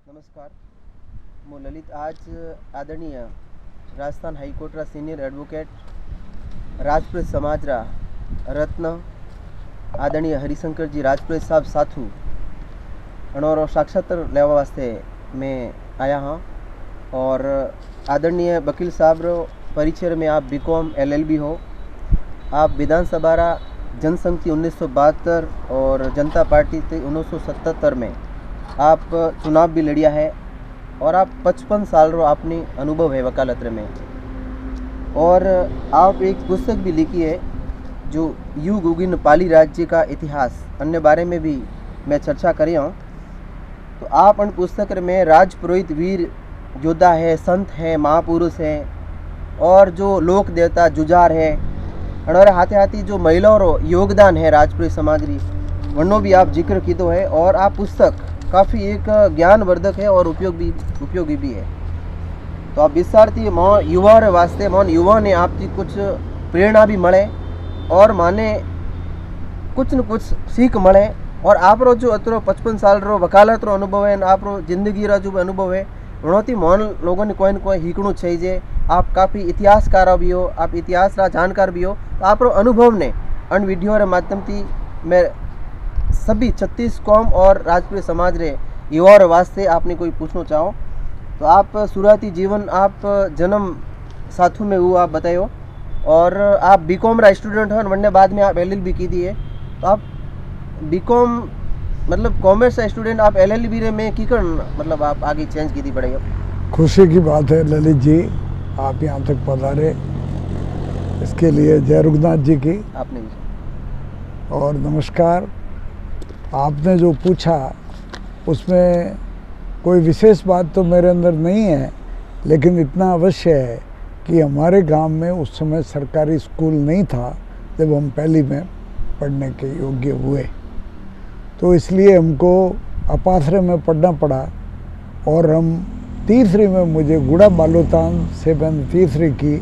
નમસ્કાર, હું લલિત આજ આદરણીય રાજસ્થાન હાઈકોર્ટરા સિનિયર એડવોકેટ રાજપૂત समाजरा रत्न आदरणीय हरिशंकर जी राजपूत साहब साथू अणोरो साक्षात्कार लेवा वास्ते मैं आया हाँ। और आदरणीय वकील साहब रो परिचय में आप बीकॉम LLB हो। आप विधानसभा जनसंघ थी 1972 और जनता पार्टी थी 1977 में आप चुनाव भी लड़िया है और आप 55 साल रो आपने अनुभव है वकालत में। और आप एक पुस्तक भी लिखी है जो यू गुगिन पाली राज्य का इतिहास, अन्य बारे में भी मैं चर्चा करी हूँ। तो आप उन पुस्तक में राजपुरोहित वीर योद्धा है, संत है, महापुरुष है और जो लोक देवता जुजार है और हाथे हाथी जो महिलाओं रो योगदान है राजपुरी समाज वनो भी आप जिक्र कीधो है। और आप पुस्तक काफ़ी एक ज्ञानवर्धक है और उपयोगी भी है। तो आप विस्तारती मोहन युवा वास्ते मोहन युवा ने आपकी कुछ प्रेरणा भी मिले और माने कुछ न कुछ सीख मिले। और आप रो जो अतरो 55 साल रो वकालत रो अनुभव है, आप रो जिंदगी रा जो अनुभव है उनोती मोहन लोगों ने कोई न कोई हीकणु चाहिए। आप काफ़ी इतिहासकार भी हो, आप इतिहास रा जानकार भी हो। तो आप रो अनुभव ने अन वीडियो रे माध्यम थी मैं सभी 36 कौम और राजपूत समाज रे युवाओं वास्ते आपने कोई पूछना चाहो तो आप शुरुआती जीवन आप जन्म साथू में हुआ आप बतायो। और आप बीकॉम रा स्टूडेंट हो, वरने बाद में आप LLB की दी है। तो आप बीकॉम मतलब कॉमर्स का स्टूडेंट, आप LLB रे में की कर मतलब आप आगे चेंज की थी पढ़ाई। खुशी की बात है ललित जी, आप यहाँ तक पधारे, इसके लिए जय रघुनाथ जी की आपने भी। और नमस्कार। आपने जो पूछा उसमें कोई विशेष बात तो मेरे अंदर नहीं है, लेकिन इतना अवश्य है कि हमारे गांव में उस समय सरकारी स्कूल नहीं था जब हम पहली में पढ़ने के योग्य हुए। तो इसलिए हमको अपाथरे में पढ़ना पड़ा और हम तीसरी में मुझे गुड़ा बालोतान से मैंने तीसरी की,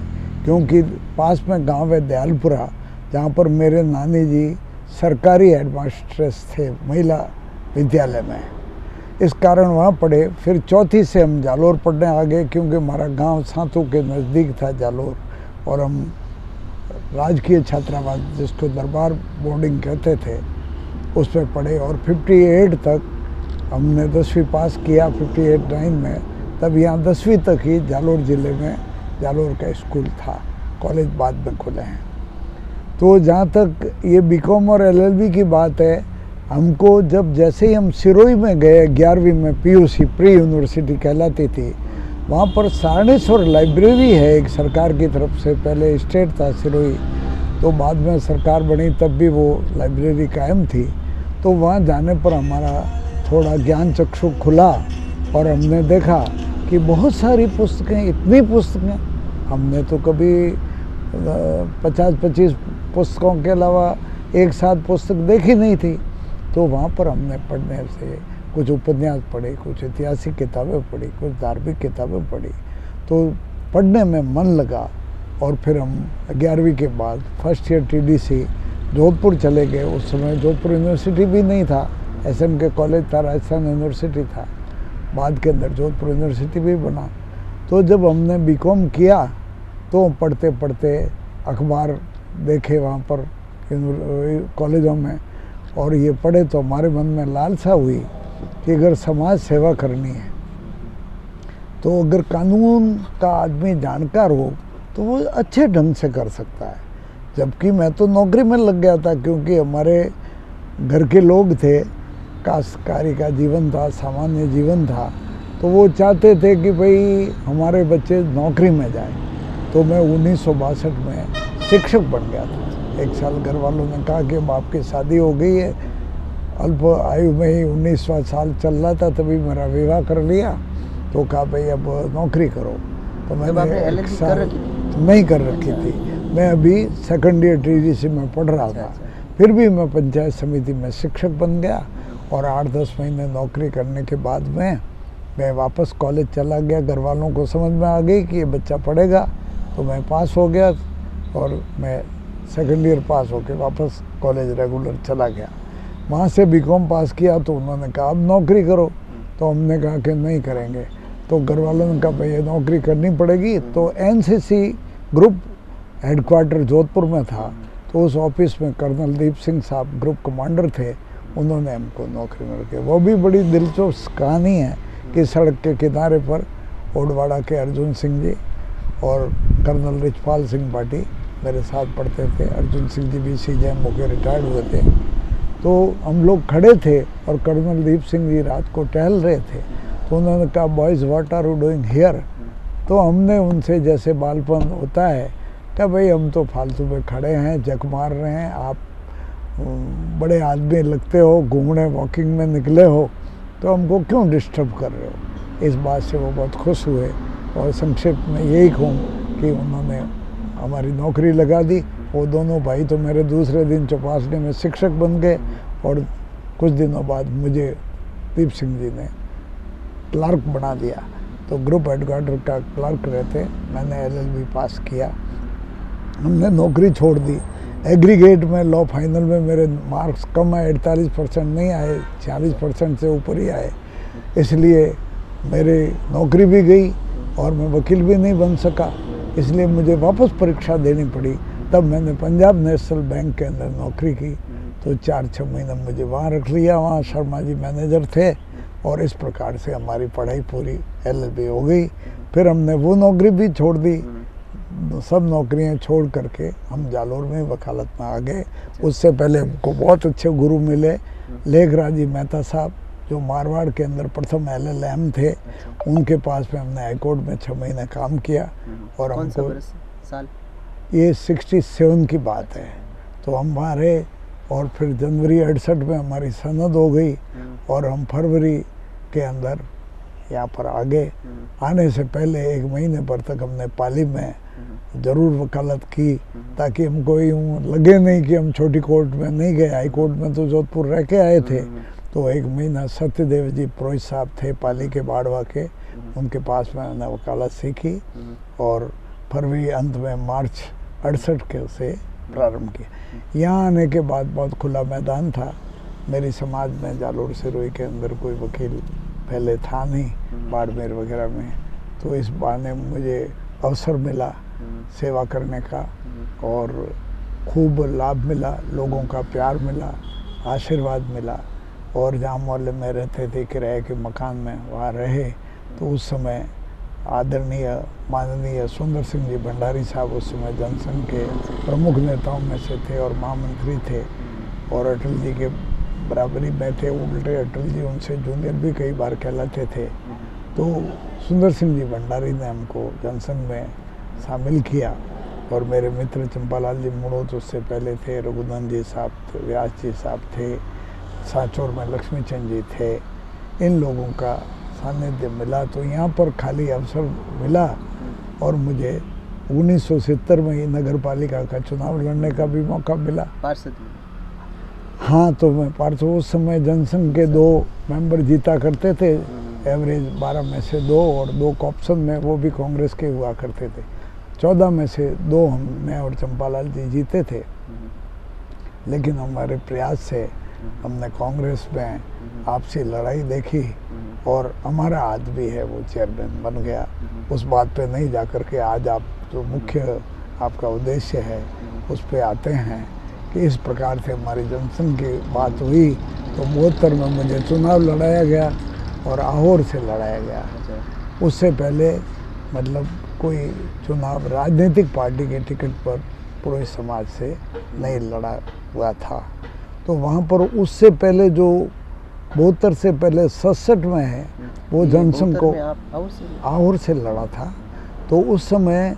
क्योंकि पास में गांव है दयालपुरा जहाँ पर मेरे नानी जी सरकारी हेडमास्ट्रेस थे महिला विद्यालय में, इस कारण वहाँ पढ़े। फिर चौथी से हम जालोर पढ़ने आ गए, क्योंकि हमारा गांव सातों के नज़दीक था जालोर। और हम राजकीय छात्रावास जिसको दरबार बोर्डिंग कहते थे उसमें पढ़े और 58 तक हमने 10वीं पास किया। 58-9 में तब यहाँ 10वीं तक ही जालोर ज़िले में जालोर का स्कूल था, कॉलेज बाद में खुले हैं। तो जहाँ तक ये बीकॉम और LLB की बात है, हमको जब जैसे ही हम सिरोही में गए 11वीं में PUC प्री यूनिवर्सिटी कहलाती थी, वहाँ पर सारणेश्वर लाइब्रेरी है एक सरकार की तरफ से, पहले स्टेट था सिरोही, तो बाद में सरकार बनी तब भी वो लाइब्रेरी कायम थी। तो वहाँ जाने पर हमारा थोड़ा ज्ञान चक्षु खुला और हमने देखा कि बहुत सारी पुस्तकें, इतनी पुस्तकें हमने तो कभी 50-25 पुस्तकों के अलावा एक साथ पुस्तक देखी नहीं थी। तो वहाँ पर हमने पढ़ने से कुछ उपन्यास पढ़े, कुछ ऐतिहासिक किताबें पढ़ी, कुछ धार्मिक किताबें पढ़ी, तो पढ़ने में मन लगा। और फिर हम 11वीं के बाद फर्स्ट ईयर TDC जोधपुर चले गए। उस समय जोधपुर यूनिवर्सिटी भी नहीं था, SM के कॉलेज था, राजस्थान यूनिवर्सिटी था, बाद के अंदर जोधपुर यूनिवर्सिटी भी बना। तो जब हमने बीकॉम किया तो पढ़ते पढ़ते अखबार देखे वहाँ पर कॉलेजों में, और ये पढ़े तो हमारे मन में लालसा हुई कि अगर समाज सेवा करनी है तो अगर कानून का आदमी जानकार हो तो वो अच्छे ढंग से कर सकता है। जबकि मैं तो नौकरी में लग गया था, क्योंकि हमारे घर के लोग थे, काश्तकारी का जीवन था, सामान्य जीवन था, तो वो चाहते थे कि भाई हमारे बच्चे नौकरी में जाएं। तो मैं 1962 में शिक्षक बन गया था। एक साल घर वालों ने कहा कि अब आपकी शादी हो गई है, अल्प आयु में ही 19वां साल चल रहा था, तभी मेरा विवाह कर लिया। तो कहा भाई अब नौकरी करो। तो मैंने एक साल नहीं कर रखी थी, मैं अभी सेकंड ईयर TDC में पढ़ रहा था। फिर भी मैं पंचायत समिति में शिक्षक बन गया और 8-10 महीने नौकरी करने के बाद में मैं वापस कॉलेज चला गया। घर वालों को समझ में आ गई कि ये बच्चा पढ़ेगा, तो मैं पास हो गया और मैं सेकंड ईयर पास होकर वापस कॉलेज रेगुलर चला गया। वहाँ से बीकॉम पास किया तो उन्होंने कहा अब नौकरी करो। तो हमने कहा कि नहीं करेंगे। तो घर वालों ने कहा भाई ये नौकरी करनी पड़ेगी। तो एनसीसी ग्रुप हेडक्वार्टर जोधपुर में था, तो उस ऑफिस में कर्नल दीप सिंह साहब ग्रुप कमांडर थे, उन्होंने हमको नौकरी में रखे। वो भी बड़ी दिलचस्प कहानी है कि सड़क के किनारे पर ओडवाड़ा के अर्जुन सिंह जी और कर्नल रिचपाल सिंह पाटी मेरे साथ पढ़ते थे। अर्जुन सिंह जी भी सीजेएम होकर रिटायर्ड हुए थे। तो हम लोग खड़े थे और कर्नल दीप सिंह जी रात को टहल रहे थे, तो उन्होंने कहा boys what are you doing here. तो हमने उनसे जैसे बालपन होता है क्या भाई हम तो फालतू में खड़े हैं, जक मार रहे हैं, आप बड़े आदमी लगते हो, घूमने वॉकिंग में निकले हो, तो हमको क्यों डिस्टर्ब कर रहे हो। इस बात से वो बहुत खुश हुए और संक्षिप्त में यही कहूँ कि उन्होंने हमारी नौकरी लगा दी। वो दोनों भाई तो मेरे दूसरे दिन चौपासने में शिक्षक बन गए और कुछ दिनों बाद मुझे दीप सिंह जी ने क्लर्क बना दिया। तो ग्रुप हेडक्वार्टर का क्लर्क रहते, मैंने LLB पास किया, हमने नौकरी छोड़ दी। एग्रीगेट में लॉ फाइनल में मेरे मार्क्स कम आए, 48% नहीं आए, 46% से ऊपर ही आए, इसलिए मेरी नौकरी भी गई और मैं वकील भी नहीं बन सका, इसलिए मुझे वापस परीक्षा देनी पड़ी। तब मैंने पंजाब नेशनल बैंक के अंदर नौकरी की। तो 4-6 महीने मुझे वहाँ रख लिया, वहाँ शर्मा जी मैनेजर थे और इस प्रकार से हमारी पढ़ाई पूरी LLB हो गई। फिर हमने वो नौकरी भी छोड़ दी, सब नौकरियां छोड़ करके हम जालोर में वकालत में आ गए। उससे पहले हमको बहुत अच्छे गुरु मिले, लेखराजी मेहता साहब जो मारवाड़ के अंदर प्रथम LLM थे, उनके पास में हमने हाईकोर्ट में 6 महीने काम किया। और हमको साल ये 67 की बात है, तो हम वहाँ रहे और फिर जनवरी 68 में हमारी सनद हो गई और हम फरवरी के अंदर यहाँ पर आ गए। आने से पहले 1 महीने पर तक हमने पाली में ज़रूर वकालत की, ताकि हमको यूँ लगे नहीं कि हम छोटी कोर्ट में नहीं गए। हाई कोर्ट में तो जोधपुर रह के आए थे। तो 1 महीना सत्यदेव जी पुरोहित साहब थे पाली के बाड़वा के, उनके पास में मैंने वकालत सीखी और फरवरी अंत में मार्च 68 के से प्रारंभ किया। यहाँ आने के बाद बहुत खुला मैदान था। मेरी समाज में जालोर सिरोही के अंदर कोई वकील पहले था नहीं, बाड़मेर वगैरह में, तो इस बहाने मुझे अवसर मिला सेवा करने का और खूब लाभ मिला, लोगों का प्यार मिला, आशीर्वाद मिला। और जहाँ मोहल्ले में रहते थे किराए के मकान में, वहाँ रहे। तो उस समय आदरणीय माननीय सुंदर सिंह जी भंडारी साहब उस समय जनसंघ के प्रमुख नेताओं में से थे और महामंत्री थे और अटल जी के बराबरी में थे। उल्टे अटल जी उनसे जूनियर भी कई बार कहलाते थे। तो सुंदर सिंह जी भंडारी ने हमको जनसंघ में शामिल किया और मेरे मित्र चंपालाल जी मुड़ोत उससे पहले थे, रघुनंदन जी साहब, व्यास जी साहब थे, सांचौर में लक्ष्मी चंद जी थे। इन लोगों का सानिध्य मिला तो यहाँ पर खाली अवसर मिला और मुझे 1970 में ही नगर पालिका का चुनाव लड़ने का भी मौका मिला। पार्षद? हाँ, तो मैं पार्षद, उस समय जनसंघ के 2 मेंबर जीता करते थे, एवरेज 12 में से 2 और 2 ऑप्शन में वो भी कांग्रेस के हुआ करते थे। 14 में से 2 मैं और चंपालाल जी जीते थे, लेकिन हमारे प्रयास से हमने कांग्रेस में आपसी लड़ाई देखी और हमारा आदमी है वो चेयरमैन बन गया। उस बात पे नहीं जाकर के आज आप जो मुख्य आपका उद्देश्य है उस पे आते हैं कि इस प्रकार से हमारी जनसंघ की बात हुई। तो 72 में मुझे चुनाव लड़ाया गया और आहोर से लड़ाया गया। उससे पहले मतलब कोई चुनाव राजनीतिक पार्टी के टिकट पर पुरोहित समाज से नहीं लड़ा हुआ था। तो वहाँ पर उससे पहले जो 72 से पहले 67 में है वो जनसंघ को आहोर से लड़ा था। तो उस समय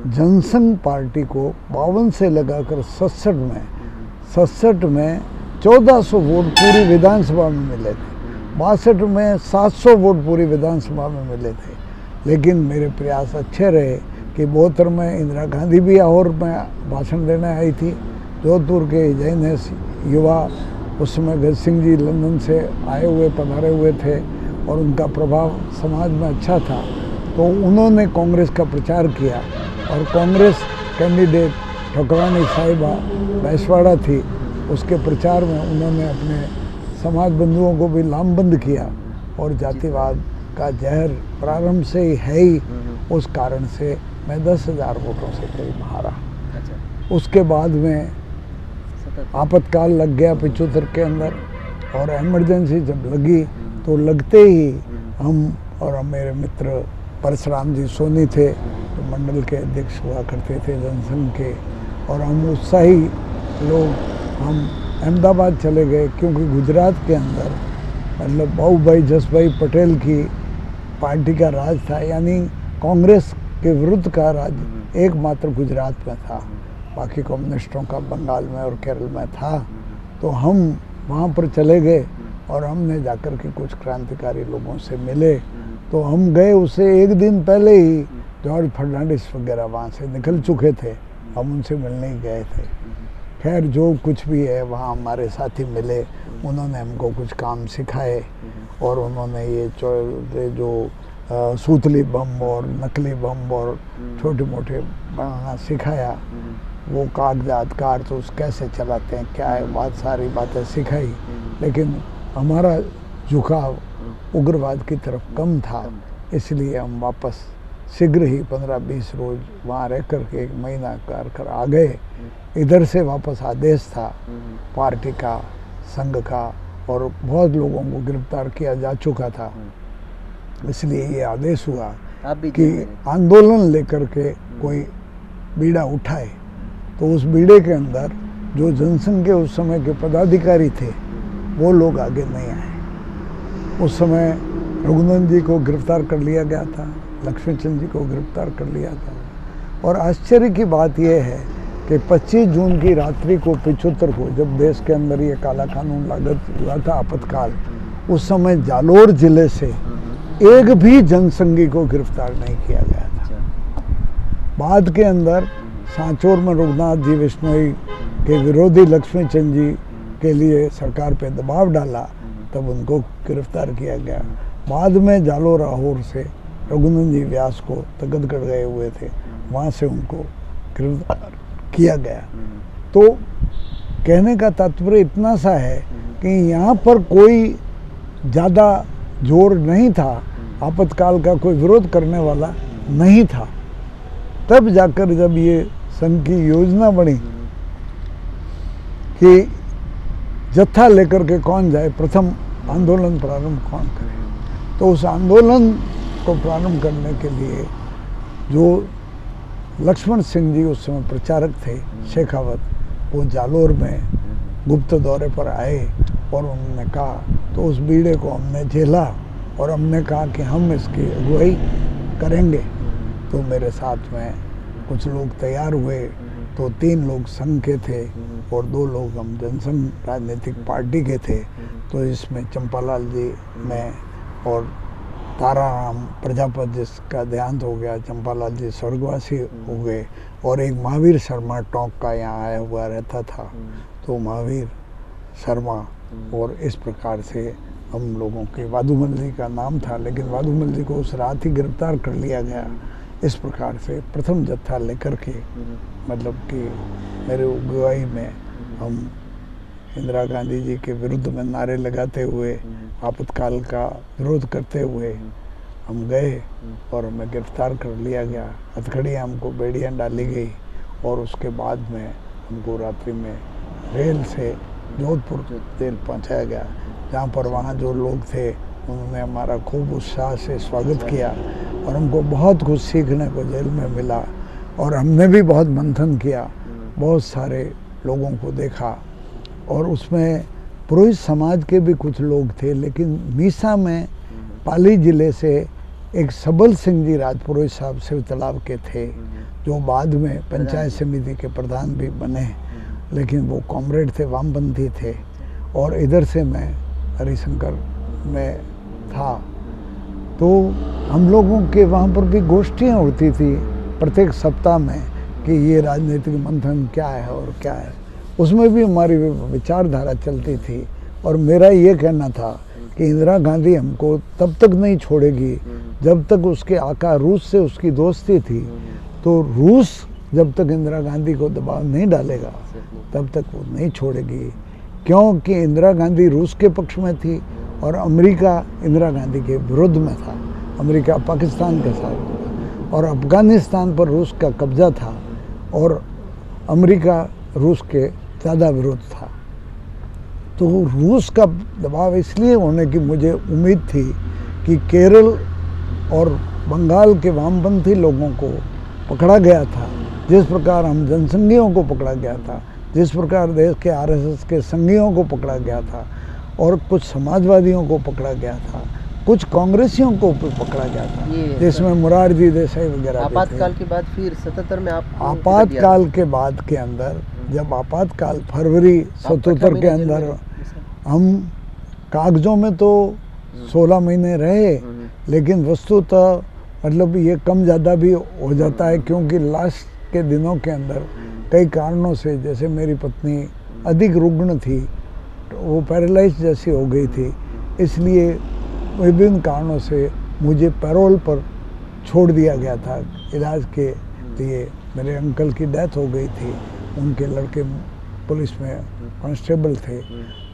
जनसंघ पार्टी को 52 से लगाकर 67 में 1400 वोट पूरी विधानसभा में मिले थे। 62 में 700 वोट पूरी विधानसभा में मिले थे। लेकिन मेरे प्रयास अच्छे रहे कि 72 में इंदिरा गांधी भी आहोर में भाषण देने आई थी। जोधपुर के जैन युवा उस समय गज सिंह जी लंदन से आए हुए पधारे हुए थे और उनका प्रभाव समाज में अच्छा था। तो उन्होंने कांग्रेस का प्रचार किया और कांग्रेस कैंडिडेट ठकुरानी साहिबा बैसवाड़ा थी, उसके प्रचार में उन्होंने अपने समाज बंधुओं को भी लामबंद किया और जातिवाद का जहर प्रारंभ से ही है ही, उस कारण से मैं 10,000 वोटों से करीब हारा। अच्छा। उसके बाद में सतत। आपातकाल लग गया 75 के अंदर, और इमरजेंसी जब लगी तो लगते ही हम और मेरे मित्र परशुराम जी सोनी थे, जो मंडल के अध्यक्ष हुआ करते थे जनसंघ के, और हम उत्साही लोग हम अहमदाबाद चले गए, क्योंकि गुजरात के अंदर मतलब बाबूभाई जसभाई पटेल की पार्टी का राज था, यानी कांग्रेस के विरुद्ध का राज एकमात्र गुजरात में था, बाकी कम्युनिस्टों का बंगाल में और केरल में था। तो हम वहाँ पर चले गए और हमने जाकर के कुछ क्रांतिकारी लोगों से मिले। तो हम गए, उससे एक दिन पहले ही जॉर्ज फर्नांडिस वगैरह वहाँ से निकल चुके थे, हम उनसे मिलने ही गए थे। खैर जो कुछ भी है, वहाँ हमारे साथी मिले, उन्होंने हमको कुछ काम सिखाए, और उन्होंने ये जो सूतली बम और नकली बम और छोटे मोटे बनाना सिखाया, वो कागजात कारतूस कैसे चलाते हैं, क्या है, बहुत सारी बातें सिखाई। लेकिन हमारा झुकाव उग्रवाद की तरफ कम था, इसलिए हम वापस शीघ्र ही 15-20 रोज वहाँ रह कर के 1 महीना कर आ गए। इधर से वापस आदेश था पार्टी का, संघ का, और बहुत लोगों को गिरफ्तार किया जा चुका था, इसलिए ये आदेश हुआ कि आंदोलन लेकर के कोई बीड़ा उठाए। तो उस बीड़े के अंदर जो जनसंघ के उस समय के पदाधिकारी थे, वो लोग आगे नहीं आए। उस समय रघुनंदन जी को गिरफ्तार कर लिया गया था, लक्ष्मीचंद जी को गिरफ्तार कर लिया था, और आश्चर्य की बात यह है कि 25 जून की रात्रि को 75 को जब देश के अंदर ये काला कानून लागू हुआ था, आपातकाल, उस समय जालोर जिले से एक भी जनसंघी को गिरफ्तार नहीं किया गया था। बाद के अंदर सांचौर में रघुनाथ जी बिश्नोई के विरोधी लक्ष्मीचंद जी के लिए सरकार पे दबाव डाला, तब उनको गिरफ्तार किया गया। बाद में जालोर लाहौर से रघुनंदन जी व्यास को तगतगढ़ गए हुए थे, वहाँ से उनको गिरफ्तार किया गया। तो कहने का तात्पर्य इतना सा है कि यहाँ पर कोई ज़्यादा जोर नहीं था, आपातकाल का कोई विरोध करने वाला नहीं था। तब जाकर जब ये संघ की योजना बनी कि जत्था लेकर के कौन जाए, प्रथम आंदोलन प्रारंभ कौन करे, तो उस आंदोलन को प्रारंभ करने के लिए जो लक्ष्मण सिंह जी उस समय प्रचारक थे, शेखावत, वो जालोर में गुप्त दौरे पर आए और उन्होंने कहा, तो उस बीड़े को हमने झेला और हमने कहा कि हम इसकी अगुवाई करेंगे। तो मेरे साथ में कुछ लोग तैयार हुए, तो 3 लोग संघ के थे और 2 लोग हम जनसंघ राजनीतिक पार्टी के थे। तो इसमें चंपालाल जी, मैं और ताराराम प्रजापति, जिसका देहांत हो गया, चंपालाल जी स्वर्गवासी हो गए, और एक महावीर शर्मा टोंक का यहाँ आया हुआ रहता था, तो महावीर शर्मा, और इस प्रकार से हम लोगों के, वादुमल जी का नाम था, लेकिन वादुमल जी को उस रात ही गिरफ्तार कर लिया गया। इस प्रकार से प्रथम जत्था लेकर के, मतलब कि मेरे अगुवाई में हम इंदिरा गांधी जी के विरुद्ध में नारे लगाते हुए, आपातकाल का विरोध करते हुए हम गए और हमें गिरफ्तार कर लिया गया। हथकड़ी हमको बेड़ियाँ डाली गई और उसके बाद में हमको रात्रि में रेल से जोधपुर जेल पहुंचाया गया, जहाँ पर वहाँ जो लोग थे उन्होंने हमारा खूब उत्साह से स्वागत किया और हमको बहुत कुछ सीखने को जेल में मिला। और हमने भी बहुत मंथन किया, बहुत सारे लोगों को देखा, और उसमें पुरोहित समाज के भी कुछ लोग थे, लेकिन मीसा में पाली जिले से एक सबल सिंह जी राजपुरोहित साहब शिव तालाब के थे, जो बाद में पंचायत समिति के प्रधान भी बने, लेकिन वो कॉमरेड थे, वामपंथी थे। और इधर से मैं हरिशंकर में था, तो हम लोगों के वहाँ पर भी गोष्ठियाँ होती थी प्रत्येक सप्ताह में कि ये राजनीतिक मंथन क्या है और क्या है। उसमें भी हमारी विचारधारा चलती थी, और मेरा ये कहना था कि इंदिरा गांधी हमको तब तक नहीं छोड़ेगी जब तक उसके आका रूस से उसकी दोस्ती थी। तो रूस जब तक इंदिरा गांधी को दबाव नहीं डालेगा तब तक वो नहीं छोड़ेगी, क्योंकि इंदिरा गांधी रूस के पक्ष में थी और अमेरिका इंदिरा गांधी के विरुद्ध में था, अमेरिका पाकिस्तान के साथ, और अफ़गानिस्तान पर रूस का कब्जा था और अमेरिका रूस के ज़्यादा विरोध था। तो रूस का दबाव इसलिए होने की मुझे उम्मीद थी कि केरल और बंगाल के वामपंथी लोगों को पकड़ा गया था, जिस प्रकार हम जनसंघियों को पकड़ा गया था, जिस प्रकार देश के आरएसएस के संघियों को पकड़ा गया था और कुछ समाजवादियों को पकड़ा गया था, कुछ कांग्रेसियों को पकड़ा गया था, जिसमें मुरारजी देसाई वगैरह। आपातकाल के बाद फिर 77 में आप आपातकाल के बाद के अंदर, जब आपातकाल फरवरी 77 के अंदर, हम कागजों में तो 16 महीने रहे, लेकिन वस्तुतः मतलब ये कम ज़्यादा भी हो जाता है, क्योंकि लास्ट के दिनों के अंदर कई कारणों से, जैसे मेरी पत्नी अधिक रुग्ण थी, वो पैरालाइज जैसी हो गई थी, इसलिए विभिन्न कारणों से मुझे पैरोल पर छोड़ दिया गया था इलाज के लिए। मेरे अंकल की डेथ हो गई थी, उनके लड़के पुलिस में कांस्टेबल थे,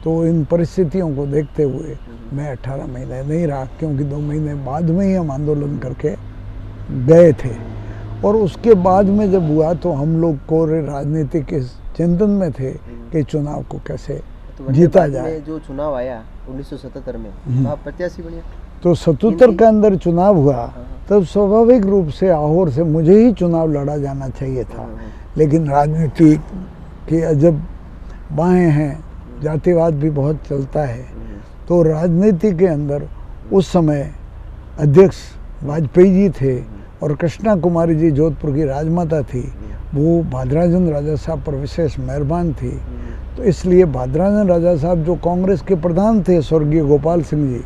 तो इन परिस्थितियों को देखते हुए मैं 18 महीने नहीं रहा, क्योंकि 2 महीने बाद में ही हम आंदोलन करके गए थे। और उसके बाद में जब हुआ तो हम लोग को राजनीति के चिंतन में थे कि चुनाव को कैसे जीता जाए। जो चुनाव आया 1977 में, आप प्रत्याशी बने, तो 77 के अंदर चुनाव हुआ, तब स्वाभाविक रूप से आहोर से मुझे ही चुनाव लड़ा जाना चाहिए था, लेकिन राजनीति के अजब बाहें हैं, जातिवाद भी बहुत चलता है। तो राजनीति के अंदर उस समय अध्यक्ष वाजपेयी जी थे और कृष्णा कुमारी जी जोधपुर की राजमाता थी, वो भाद्राजन राजा साहब पर विशेष मेहरबान थी। तो इसलिए भाद्राजन राजा साहब जो कांग्रेस के प्रधान थे, स्वर्गीय गोपाल सिंह जी,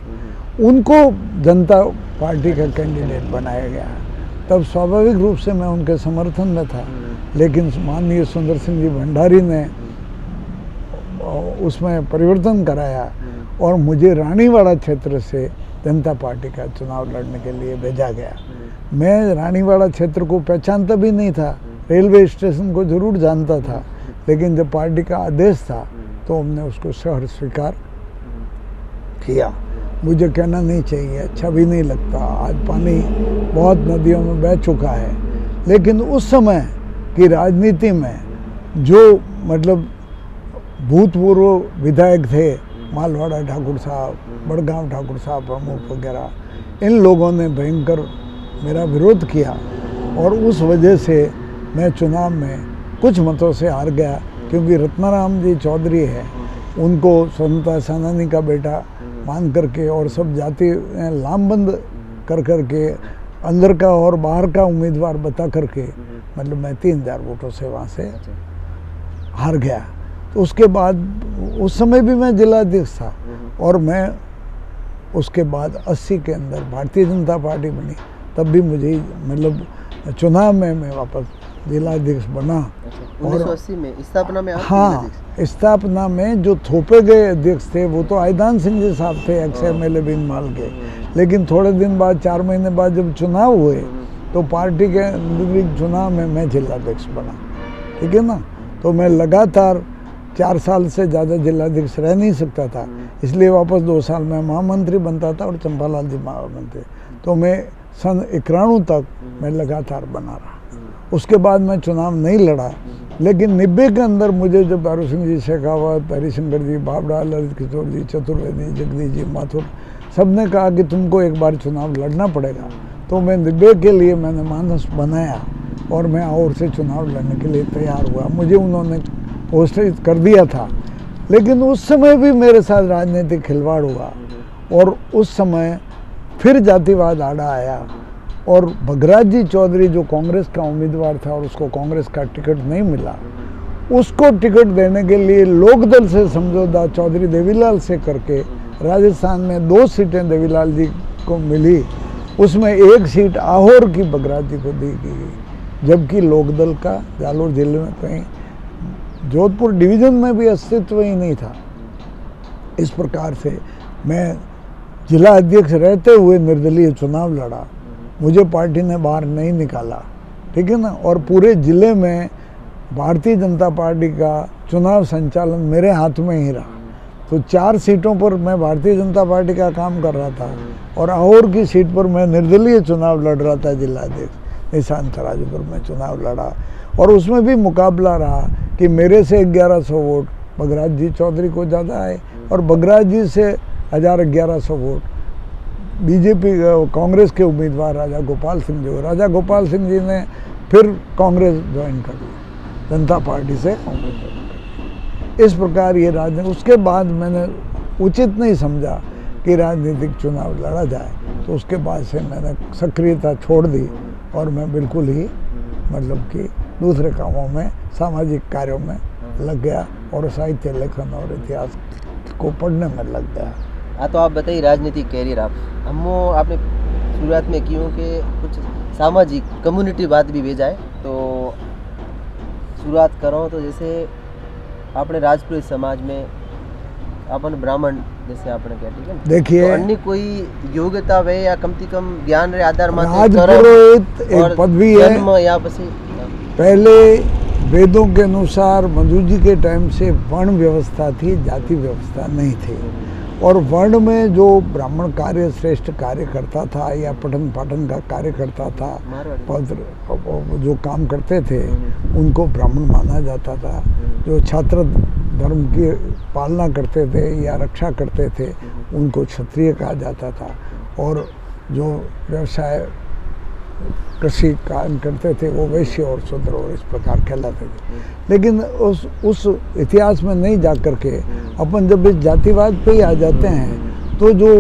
उनको जनता पार्टी का कैंडिडेट बनाया गया। तब स्वाभाविक रूप से मैं उनके समर्थन में था, लेकिन माननीय सुंदर सिंह जी भंडारी ने उसमें परिवर्तन कराया और मुझे रानीवाड़ा क्षेत्र से जनता पार्टी का चुनाव लड़ने के लिए भेजा गया। मैं रानीवाड़ा क्षेत्र को पहचानता भी नहीं था, रेलवे स्टेशन को जरूर जानता था, लेकिन जब पार्टी का आदेश था तो हमने उसको शहर स्वीकार किया। मुझे कहना नहीं चाहिए, अच्छा भी नहीं लगता, आज पानी बहुत नदियों में बह चुका है, लेकिन उस समय की राजनीति में जो मतलब भूतपूर्व विधायक थे, मालवाड़ा ठाकुर साहब, बड़गांव ठाकुर साहब प्रमुख वगैरह, इन लोगों ने भयंकर मेरा विरोध किया और उस वजह से मैं चुनाव में कुछ मतों से हार गया, क्योंकि रत्नाराम जी चौधरी है, उनको स्वतंत्रता सेनानी का बेटा मान करके और सब जाति लामबंद कर करके अंदर का और बाहर का उम्मीदवार बता करके, मतलब मैं 3000 वोटों से वहाँ से हार गया। तो उसके बाद उस समय भी मैं जिला अध्यक्ष था और मैं उसके बाद 80 के अंदर भारतीय जनता पार्टी बनी, तब भी मुझे मतलब चुनाव में मैं वापस जिला अध्यक्ष बना। 1980 में स्थापना में आप हाँ, स्थापना में जो थोपे गए अध्यक्ष थे वो तो आयदान सिंह जी साहब थे, अक्षय मेले बिन माल के, लेकिन थोड़े दिन बाद 4 महीने बाद जब चुनाव हुए तो पार्टी के चुनाव में मैं जिला अध्यक्ष बना, ठीक है ना। तो मैं लगातार 4 साल से ज़्यादा जिलाध्यक्ष रह नहीं सकता था, इसलिए वापस 2 साल में महामंत्री बनता था और चंपालाल जी महामंत्री। तो मैं सन 91 तक मैं लगातार बना रहा। उसके बाद मैं चुनाव नहीं लड़ा, लेकिन 90 के अंदर मुझे जब दारू सिंह जी शेखावत, हरिशंकर जी बाबड़ा, ललित किशोर जी चतुर्वेदी, जगदीश जी माथुर, सब ने कहा कि तुमको एक बार चुनाव लड़ना पड़ेगा, तो मैं 90 के लिए मैंने मानस बनाया और मैं और से चुनाव लड़ने के लिए तैयार हुआ। मुझे उन्होंने पोस्टरित कर दिया था, लेकिन उस समय भी मेरे साथ राजनीतिक खिलवाड़ हुआ और उस समय फिर जातिवाद आड़ा आया और भगराज जी चौधरी जो कांग्रेस का उम्मीदवार था और उसको कांग्रेस का टिकट नहीं मिला, उसको टिकट देने के लिए लोकदल से समझौता चौधरी देवीलाल से करके राजस्थान में 2 सीटें देवीलाल जी को मिली, उसमें 1 सीट आहोर की भगराज जी को दी गई, जबकि लोकदल का जालोर जिले में कहीं जोधपुर डिवीज़न में भी अस्तित्व ही नहीं था। इस प्रकार से मैं जिला अध्यक्ष रहते हुए निर्दलीय चुनाव लड़ा, मुझे पार्टी ने बाहर नहीं निकाला, ठीक है ना। और पूरे ज़िले में भारतीय जनता पार्टी का चुनाव संचालन मेरे हाथ में ही रहा। तो 4 सीटों पर मैं भारतीय जनता पार्टी का काम कर रहा था और अहोर की सीट पर मैं निर्दलीय चुनाव लड़ रहा था, जिलाध्यक्ष निशान तराजू पर मैं चुनाव लड़ा और उसमें भी मुकाबला रहा कि मेरे से 1100 वोट बगराज जी चौधरी को ज़्यादा आए और बगराज जी से 1100 वोट बीजेपी कांग्रेस के उम्मीदवार राजा गोपाल सिंह जी। राजा गोपाल सिंह जी ने फिर कांग्रेस ज्वाइन कर ली, जनता पार्टी से कांग्रेस ज्वाइन कर ली। इस प्रकार ये राजनीति, उसके बाद मैंने उचित नहीं समझा कि राजनीतिक चुनाव लड़ा जाए, तो उसके बाद से मैंने सक्रियता छोड़ दी और मैं बिल्कुल ही मतलब कि दूसरे कामों में, सामाजिक कार्यों में लग गया और साहित्य लेखन और इतिहास को पढ़ने में लग गया। हाँ, तो आप बताइए राजनीतिक कैरियर आपने शुरुआत में क्यों कि कुछ सामाजिक कम्युनिटी बात भी भेजा है, तो शुरुआत करो तो जैसे आपने राजपुरोहित समाज में अपन ब्राह्मण जैसे आपने क्या, ठीक है, देखिए तो अन्य कोई योग्यता वे या कम से कम ज्ञान रे आधार में राजपुरोहित एक पदवी है। या पसी पहले वेदों के अनुसार मधु जी के टाइम से वर्ण व्यवस्था थी, जाति व्यवस्था नहीं थी और वर्ण में जो ब्राह्मण कार्य श्रेष्ठ कार्य करता था या पठन पाठन का कार्य करता था, पद जो काम करते थे उनको ब्राह्मण माना जाता था। जो छात्र धर्म की पालना करते थे या रक्षा करते थे उनको क्षत्रिय कहा जाता था और जो व्यवसाय कृषि काम करते थे वो वैश्य और शूद्र और इस प्रकार कहलाते थे। लेकिन उस इतिहास में नहीं जा कर के अपन जब इस जातिवाद पे ही आ जाते हैं तो जो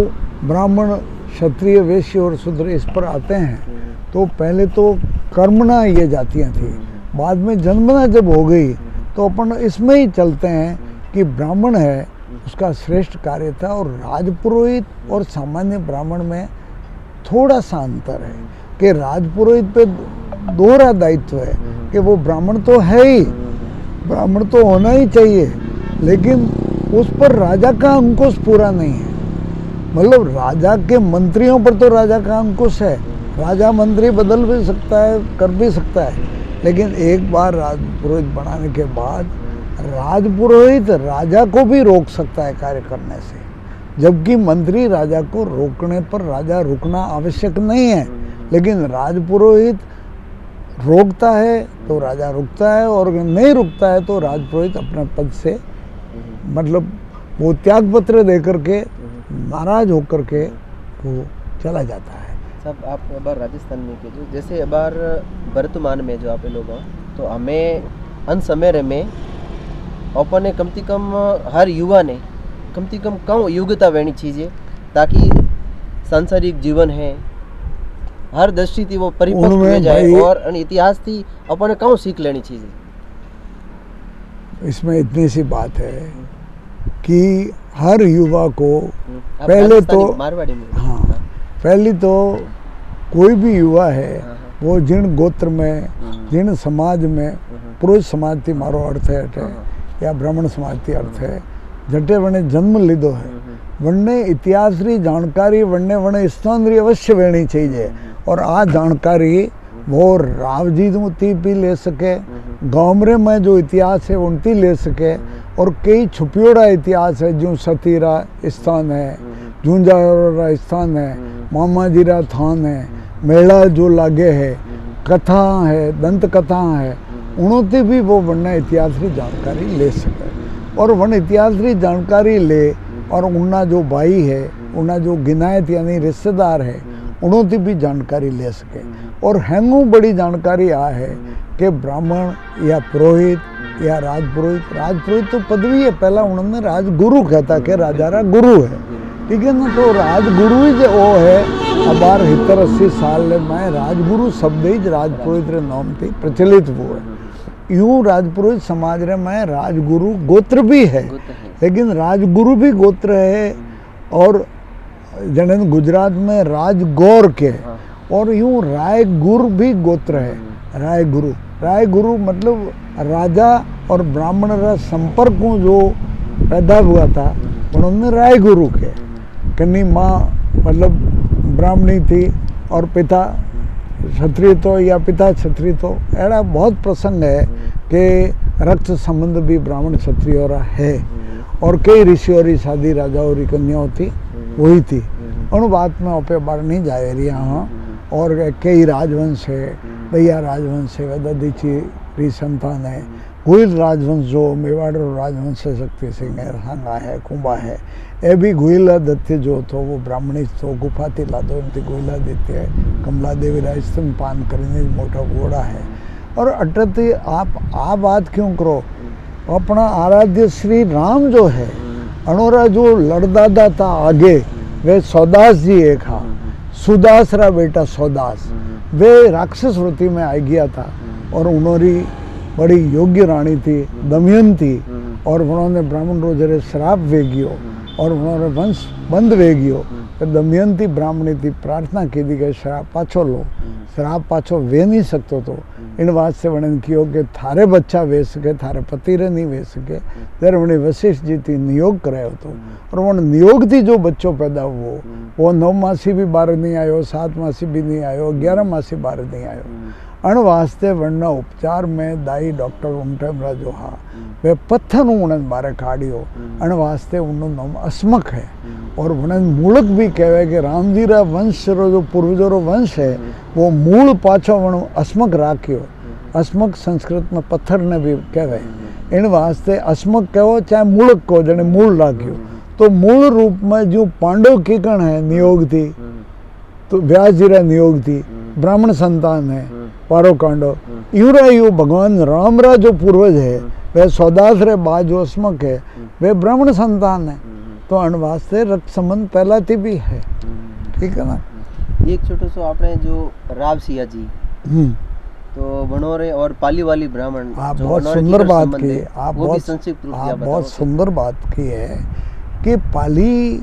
ब्राह्मण क्षत्रिय वैश्य और शूद्र इस पर आते हैं तो पहले तो कर्मणा ये जातियाँ थी, बाद में जन्मना जब हो गई तो अपन इसमें ही चलते हैं कि ब्राह्मण है उसका श्रेष्ठ कार्य था और राजपुरोहित और सामान्य ब्राह्मण में थोड़ा सा अंतर है कि राजपुरोहित पे दोहरा दायित्व है कि वो ब्राह्मण तो है ही, ब्राह्मण तो होना ही चाहिए, लेकिन उस पर राजा का अंकुश पूरा नहीं है। मतलब राजा के मंत्रियों पर तो राजा का अंकुश है, राजा मंत्री बदल भी सकता है, कर भी सकता है, लेकिन एक बार राजपुरोहित बनाने के बाद राजपुरोहित राजा को भी रोक सकता है कार्य करने से, जबकि मंत्री राजा को रोकने पर राजा रुकना आवश्यक नहीं है, लेकिन राजपुरोहित रोकता है तो राजा रुकता है और अगर नहीं रुकता है तो राजपुरोहित अपने पद से मतलब वो त्याग पत्र दे करके नाराज होकर के वो चला जाता है। सब आप अबार राजस्थान में के जो जैसे अबार वर्तमान में जो आप लोग हैं तो हमें अन समय में अपने कम से कम हर युवा ने कम से कम योग्यता रहनी चाहिए ताकि सांसारिक जीवन है हर दृष्टि थी वो परिपक्व हो जाए और इतिहास थी अपने कौन सीख लेनी चाहिए। इसमें इतनी सी बात है कि हर युवा को पहले तो मारवाड़ी में पहली तो कोई भी युवा है वो जिन गोत्र में जिन समाज में पुरुष समाज थी मारो अर्थ है या ब्राह्मण समाज थी अर्थ है जटे वने जन्म लीधो है वने इतिहास री जानकारी वने स्थान री अवश्य वेणी चाहिए और आ जानकारी वो रावजी मुती भी ले सके, गाँवरे में जो इतिहास है उनती ले सके और कई छुपियोड़ा इतिहास है जो सतीरा स्थान है, झुंझारा स्थान है, मामाजीरा थान है, मेला जो लागे है, कथा है, दंत कथा है, उनोंती भी वो वरना इतिहास की जानकारी ले सके और वन इतिहास की जानकारी ले और उन्ना जो भाई है उन्ना जो गिनायत यानी रिश्तेदार है उन्होंने भी जानकारी ले सके। और हैंगू बड़ी जानकारी आ है कि ब्राह्मण या पुरोहित या राजपुरोहित तो पदवी है, पहला उन्होंने राजगुरु कहता कि राजा रा गुरु है, ठीक है ना, तो राजगुरु ही जो वो है अबार 70-80 साल में राजगुरु शब्द ही राजपुरोहित रे नाम थी प्रचलित वो है। यूँ राजपुरोहित समाज रे में राजगुरु गोत्र भी है, लेकिन राजगुरु भी गोत्र है और जन गुजरात में राजगौर के और यूँ रायगुर भी गोत्र है। रायगुरु मतलब राजा और ब्राह्मण का संपर्क जो पैदा हुआ था उन्होंने रायगुरु के कन्नी माँ मतलब ब्राह्मणी थी और पिता क्षत्रिय तो या पिता क्षत्रिय तो ऐसा बहुत प्रसंग है कि रक्त संबंध भी ब्राह्मण क्षत्रिय है और कई ऋषियों री शादी राजाओं री कन्याओं थी वही थी। उन बात में ओपे बार नहीं जाए रही यहाँ। और कई राजवंश है, दैया राजवंश है, वेदादीची री संतान है, गुहिल राजवंश जो मेवाड़ राजवंश है, शक्ति सिंह है, सांगा है, कुंभा है, ये भी गुहिला दत्य जो तो वो ब्राह्मणी तो गुफा थी लादो इनती गुहिला देते है, कमला देवी राजस्थान पान करने मोटा घोड़ा है। और अटती आप आ बात क्यों करो, अपना आराध्य श्री राम जो है अनोरा जो लड़दादा था आगे वे सौदास जी एक हा, सुदास रा बेटा सौदास, वे राक्षस वृत्ति में आ गया था और उन्होंने बड़ी योग्य रानी थी दमयंती, और उन्होंने ब्राह्मण रोजरे श्राप वेगियो और उन्होंने वंश बंद वेगियो। तो दमयंती ब्राह्मणी थी, प्रार्थना की थी कि श्राप पाछो लो, श्राप पाछो वे नहीं सकते तो इन बात से वर्णन कियो कि थारे बच्चा वे सके, थारे पति रे नहीं वे सके। तेरे वने वशिष्ठ जी थी नियोग करायो तो, और वो नियोग थी जो बच्चों पैदा हुआ वो 9 मासी भी बाहर नहीं आयो, 7 मासी भी नहीं आयो, 11 मासी बाहर नहीं आयो। अण वास्ते वरना उपचार में दाई डॉक्टर उमटेमरा जो हा वे पत्थर उन्हें बारे काढ़ियो। अण वास्ते उन्नो नाम अस्मक है, और उन्हें मूलक भी कहवे कि राम जी रा वंश रो जो पूर्वजों रो वंश है वो मूल पाछो वण अस्मक राख्यो। अस्मक संस्कृत में पत्थर ने भी कहवे, इन वास्ते अस्मक कहो चाहे मूलक कहो, जने मूल राख्यो। तो मूल रूप में जो पांडव कीकण है नियोग थी, तो व्यास जी रा नियोग थी, ब्राह्मण संतान है पारो कांडो, यूरा यू भगवान राम रा जो पूर्वज है वे सौदास रे बा जो अस्मक है वे ब्राह्मण संतान है। तो अण वास्ते रक्त संबंध पहला थी भी है, ठीक है ना। एक छोटो सो आपने जो राव सिया जी तो बनोरे और पाली वाली ब्राह्मण, आप बहुत सुंदर बात की, आप बहुत सुंदर बात की है कि पाली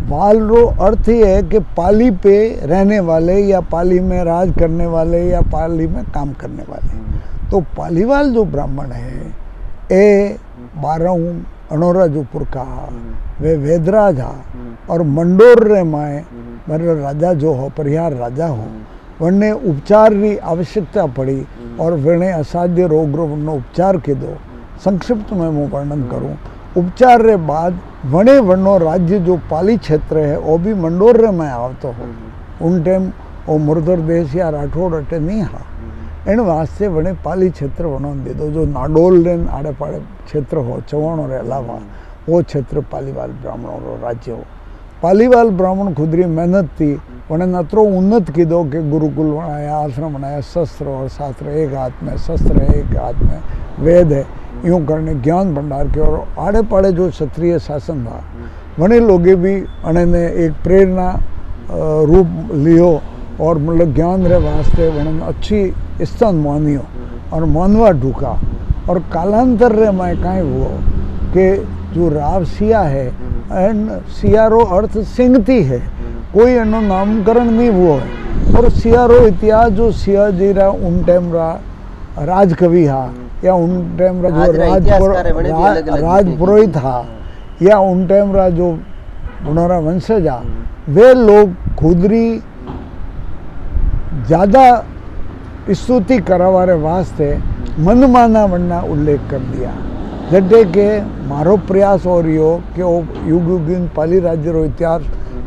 वाल रो अर्थ ही है कि पाली पे रहने वाले या पाली में राज करने वाले या पाली में काम करने वाले। तो पालीवाल जो ब्राह्मण है ए 12 अनोरा जो पुरखा वे वेदराज हा, और मंडोर रे माए मरे राजा जो हो परिहार राजा हो वने उपचार री आवश्यकता पड़ी, और वने असाध्य रोग रो वनो उपचार के दो। संक्षिप्त में मैं वर्णन करूं, उपचार रे बाद वने वनो राज्य जो पाली क्षेत्र है वो भी मंडोर रे में आवतो हो। उन टाइम वो मुर्दर देश या राठौड़ अटे नहीं हा, इन वास्ते वने पाली क्षेत्र वनो दे दो। जो नाडोल रे आड़े पाड़े क्षेत्र हो चवाणों रे अलावा वो क्षेत्र पालीवाल ब्राह्मणों रो राज्य हो। पालीवाल ब्राह्मण खुदरी मेहनत थी, उन्हें अतरो उन्नत की दो कि गुरुकुल बनाया, आश्रम बनाया, शस्त्र और शास्त्र एक हाथ में, शस्त्र एक हाथ में, वेद है, यूँ करने ज्ञान भंडार के। और आड़े पाड़े जो क्षत्रिय शासन था वने लोगे भी अने ने एक प्रेरणा रूप लियो, और मतलब ज्ञान रे वास्ते वने अच्छी स्थान मानियो और मानवा ढूका। और कालांतर रे में कहीं हुआ कि जो राव सिया है एंड सियारो अर्थ सिंगती है, कोई एनो नामकरण नहीं हुआ है। और सियारो इतिहास जो सिया जी रा उन टाइम रा राजकवि हा, या उन टाइम रा जो राज पुरोहित हा, या उन टाइम रा जो उनरा वंशज हा, वे लोग खुदरी ज़्यादा स्तुति करावारे वास्ते मनमाना वरना उल्लेख कर दिया। जटे के मारो प्रयास हो रही हो कि वो युग युग पाली राज्य रो इतिहास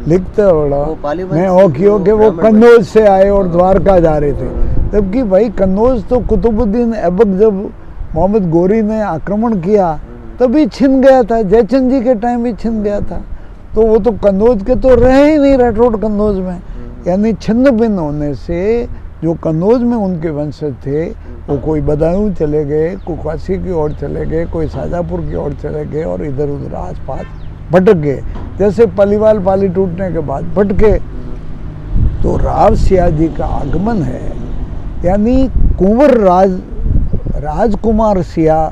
लिखते बड़ा मैं वो कियो कि वो कन्नौज से आए और द्वारका जा रहे थे, जबकि भाई कन्नौज तो कुतुबुद्दीन ऐबक जब मोहम्मद गोरी ने आक्रमण किया तभी छिन गया था, जयचंद जी के टाइम भी छिन गया था। तो वो तो कन्नौज के तो रहे ही नहीं राठौड़ कन्नौज में, यानी छिन्न भिन्न होने से जो कन्नौज में उनके वंशज थे वो कोई बदायूं चले गए, कोई काशी की ओर चले गए, कोई शाजापुर की ओर चले गए और इधर उधर आसपास भटक गए। जैसे पालीवाल पाली टूटने के बाद भटके। तो राव सिया जी का आगमन है, यानी कुंवर राजकुमार सिया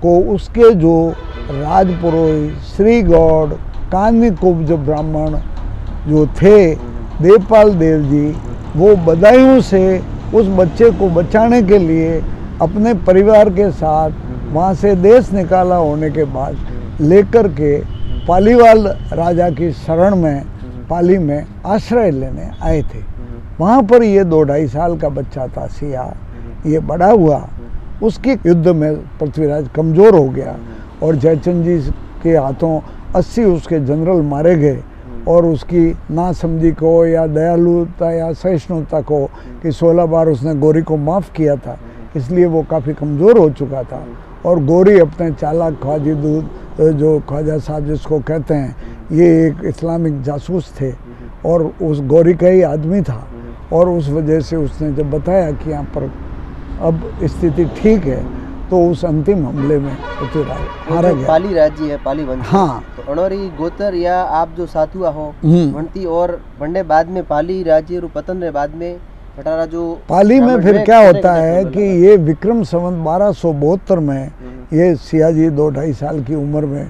को उसके जो राजपुरोहित श्री गौड़ कान्यकुब्ज ब्राह्मण जो थे देवपाल देव जी, वो बदायूं से उस बच्चे को बचाने के लिए अपने परिवार के साथ वहाँ से देश निकाला होने के बाद लेकर के पालीवाल राजा की शरण में पाली में आश्रय लेने आए थे। वहाँ पर ये 2-2.5 साल का बच्चा था सिया, ये बड़ा हुआ। उसके युद्ध में पृथ्वीराज कमज़ोर हो गया और जयचंद जी के हाथों 80 उसके जनरल मारे गए और उसकी नासमझी को या दयालुता या सहिष्णुता को कि 16 बार उसने गोरी को माफ़ किया था, इसलिए वो काफ़ी कमज़ोर हो चुका था। और गोरी अपने चालाक ख्वाजी दूध जो ख्वाजा साहब जिसको कहते हैं, ये एक इस्लामिक जासूस थे और उस गोरी का ही आदमी था। और उस वजह से उसने जब बताया कि यहाँ पर अब स्थिति ठीक है, तो उस अंतिम हमले में पृथ्वीराज हारा गया। पाली राज्य है, पाली वंश। हाँ, तो अणोरी गोतर या आप जो साथुआ हो हम्म। वंती और वंडे बाद में पाली राज्य रू पतन रे बाद में पटारा जो पाली में फिर क्या होता है कि ये ये विक्रम संवत 1272 में ये सियाजी 2-2.5 साल की उम्र में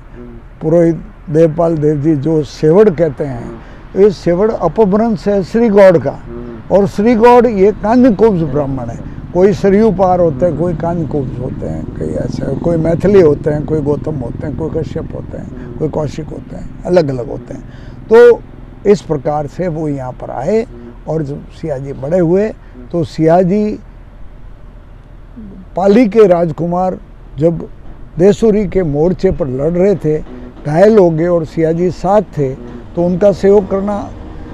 पुरोहित देवपाल देव जी जो सेवड़ कहते हैं, ये सेवड़ अपभ्रंश है श्री गौड़ का। और श्री गौड़ ये कान्यकुब्ज ब्राह्मण है, कोई सरयू पार होते हैं, कोई कान्यकुब्ज होते हैं, कोई ऐसे, कोई मैथिली होते हैं, कोई गौतम होते हैं, कोई कश्यप होते हैं, कोई कौशिक होते हैं, अलग अलग होते हैं। तो इस प्रकार से वो यहाँ पर आए और जब सियाजी बड़े हुए तो सियाजी पाली के राजकुमार जब देसुरी के मोर्चे पर लड़ रहे थे, घायल हो गए और सियाजी साथ थे, तो उनका सहयोग करना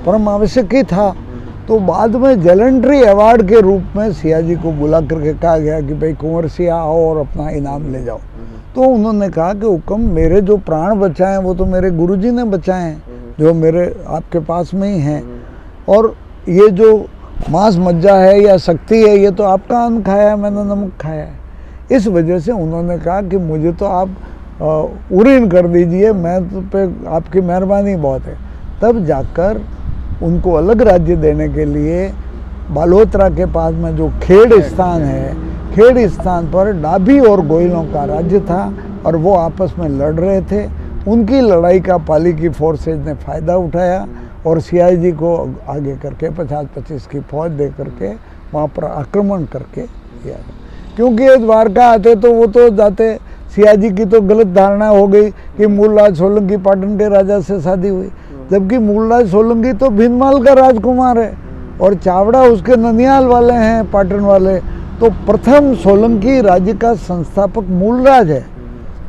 परम आवश्यक ही था। तो बाद में जैलेंट्री अवार्ड के रूप में सियाजी को बुला करके कहा गया कि भाई कुंवर सिया आओ और अपना इनाम ले जाओ। तो उन्होंने कहा कि हुक्म, मेरे जो प्राण बचाए वो तो मेरे गुरुजी ने बचाए हैं, जो मेरे आपके पास में ही हैं, और ये जो मांस मज्जा है या शक्ति है ये तो आपका अन्न खाया है, मैंने नमक खाया है। इस वजह से उन्होंने कहा कि मुझे तो आप उरीन कर दीजिए, मैं तो पे आपकी मेहरबानी बहुत है। तब जाकर उनको अलग राज्य देने के लिए बालोतरा के पास में जो खेड़ स्थान है, खेड़ स्थान पर डाभी और गोइलों का राज्य था और वो आपस में लड़ रहे थे। उनकी लड़ाई का पाली की फोर्सेज ने फ़ायदा उठाया और सियाजी को आगे करके 50-25 की फौज दे करके वहाँ पर आक्रमण करके किया। क्योंकि ये द्वारका आते तो वो तो जाते, सियाजी की तो गलत धारणा हो गई कि मूलराज सोलंकी पाटन के राजा से शादी हुई, जबकि मूलराज सोलंकी तो भीनमाल का राजकुमार है और चावड़ा उसके ननियाल वाले हैं, पाटन वाले। तो प्रथम सोलंकी राज्य का संस्थापक मूलराज है,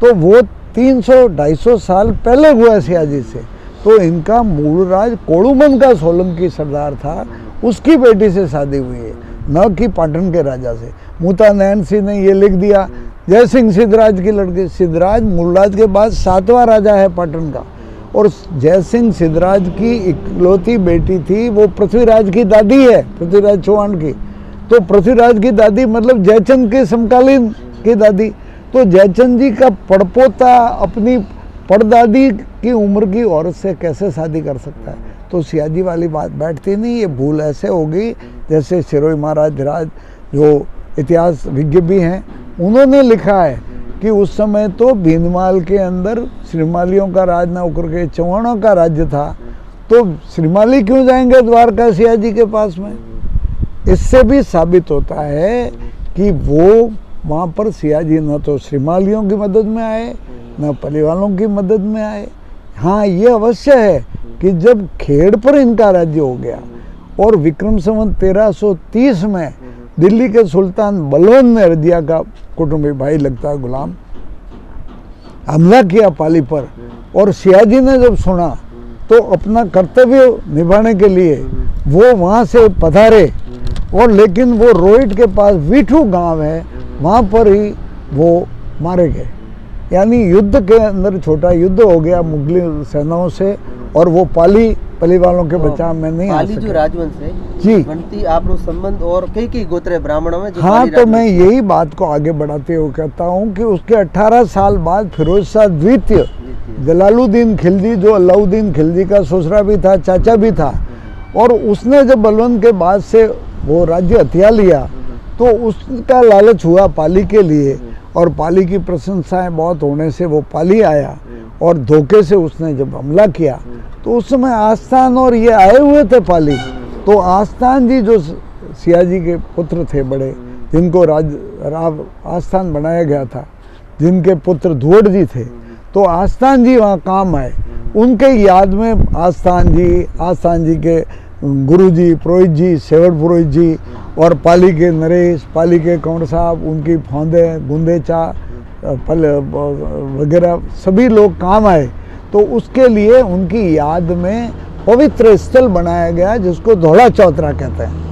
तो वो 300-250 साल पहले हुआ सियाजी से। तो इनका मूलराज कोड़ूमन का सोलंकी सरदार था, उसकी बेटी से शादी हुई है, न कि पाटन के राजा से। मूता नैन सिंह ने ये लिख दिया, जय सिंह सिद्धराज की लड़की। सिद्धराज मूलराज के बाद 7वां राजा है पाटन का, और जय सिंह सिद्धराज की इकलौती बेटी थी, वो पृथ्वीराज की दादी है, पृथ्वीराज चौहान की। तो पृथ्वीराज की दादी मतलब जयचंद के समकालीन की दादी। तो जयचंद जी का पड़पोता अपनी पड़दादी की उम्र की औरत से कैसे शादी कर सकता है? तो सियाजी वाली बात बैठती नहीं। ये भूल ऐसे हो गई जैसे सिरोही महाराज धीराज जो इतिहास विज्ञ भी हैं, उन्होंने लिखा है कि उस समय तो भीनमाल के अंदर श्रीमालियों का राज न होकर के चौहानों का राज्य था, तो श्रीमाली क्यों जाएंगे द्वारका सियाजी के पास में? इससे भी साबित होता है कि वो वहाँ पर सियाजी न तो श्रीमालियों की मदद में आए न पलीवालों की मदद में आए। हाँ, ये अवश्य है कि जब खेड़ पर इनका राज्य हो गया और विक्रम संवत 1330 में दिल्ली के सुल्तान बलवन ने रजिया का कुटुंबी भाई लगता है गुलाम हमला किया पाली पर, और सियाजी ने जब सुना तो अपना कर्तव्य निभाने के लिए वो वहाँ से पधारे, और लेकिन वो रोहिट के पास वीठू गांव है, वहाँ पर ही वो मारे गए। यानी युद्ध के अंदर छोटा युद्ध हो गया मुगली सेनाओं से, और वो पाली वालों के बचाव में नहीं आ सके। पाली जो राजवंश है जी, बनती आप लोग संबंध और कई गोत्र ब्राह्मणों में जो हाँ, पाली तो मैं राजवंश यही बात को आगे बढ़ाते हुए कहता हूँ कि उसके 18 साल बाद फिरोज शाह द्वितीय जलालुद्दीन खिलजी, जो अलाउद्दीन खिलजी का ससुरा भी था, चाचा भी था, और उसने जब बलवन के बाद से वो राज्य हथिया लिया तो उसका लालच हुआ पाली के लिए, और पाली की प्रशंसाएं बहुत होने से वो पाली आया, और धोखे से उसने जब हमला किया तो उस समय आस्थान और ये आए हुए थे पाली। तो आस्थान जी जो सियाजी के पुत्र थे बड़े, जिनको राव आस्थान बनाया गया था, जिनके पुत्र धुवड़ जी थे, तो आस्थान जी वहाँ काम आए। उनके याद में आस्थान जी के गुरुजी पुरोहित जी, सेवड़ पुरोहित जी, और पाली के नरेश, पाली के कंवर साहब, उनकी फौंदे गुंदेचा पल वगैरह सभी लोग काम आए, तो उसके लिए उनकी याद में पवित्र स्थल बनाया गया जिसको धौला चौतरा कहते हैं।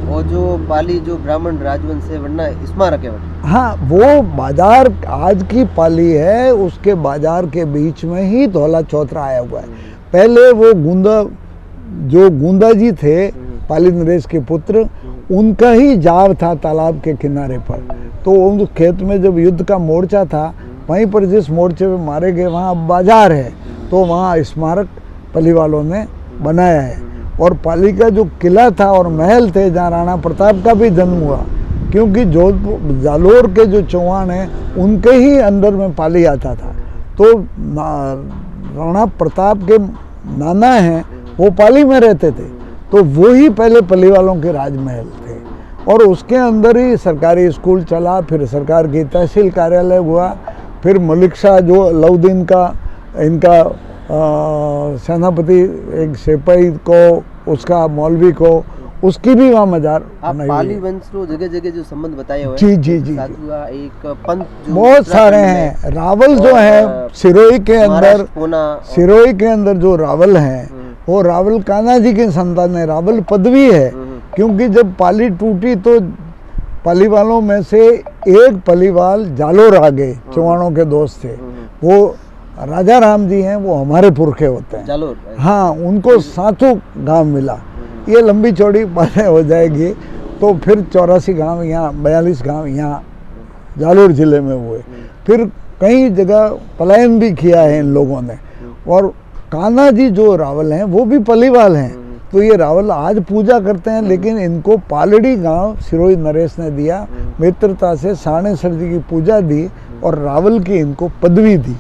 वो जो पाली जो ब्राह्मण राजवंश से वरना स्मारक है वो। हाँ, वो बाजार आज की पाली है, उसके बाजार के बीच में ही धौला चौतरा आया हुआ है। पहले वो गूंदा जी थे, पाली नरेश के पुत्र, उनका ही जाव था तालाब के किनारे पर। तो उन खेत में जब युद्ध का मोर्चा था, वहीं पर जिस मोर्चे में मारे गए वहाँ अब बाजार है, तो वहाँ स्मारक पाली वालों ने बनाया है। और पाली का जो किला था और महल थे जहाँ राणा प्रताप का भी जन्म हुआ, क्योंकि जोधपुर जालोर के जो चौहान हैं उनके ही अंदर में पाली आता था। तो राणा प्रताप के नाना हैं वो पाली में रहते थे, तो वो ही पहले पाली वालों के राजमहल थे। और उसके अंदर ही सरकारी स्कूल चला, फिर सरकार की तहसील कार्यालय हुआ, फिर मलिक शाह जो अलाउद्दीन का इनका सेनापति एक सिपाही को, उसका मौलवी को, उसकी भी वहाँ मजार आप पाली वंश को जगह जगह जो संबंध बताए हुए जी जी जी, साधुआ एक पंथ बहुत सारे हैं। रावल जो है सिरोही के अंदर, सिरोही के अंदर जो रावल हैं वो रावल कान्हा जी के संतान है, रावल पदवी है। क्योंकि जब पाली टूटी तो पाली वालों में से एक पालीवाल जालोर आ गए, चौहानों के दोस्त थे, वो राजा राम जी हैं, वो हमारे पुरखे होते हैं जालोर। हाँ, उनको सातों गांव मिला। ये लंबी चौड़ी बातें हो जाएगी। तो फिर 84 गांव यहाँ, 42 गांव यहाँ जालोर जिले में हुए। फिर कई जगह पलायन भी किया है इन लोगों ने। और कान्हा जी जो रावल हैं वो भी पालीवाल हैं। तो ये रावल आज पूजा करते हैं, लेकिन इनको पालड़ी गांव सिरोही नरेश ने दिया, मित्रता से साणेसर जी की पूजा दी और रावल की इनको पदवी दी।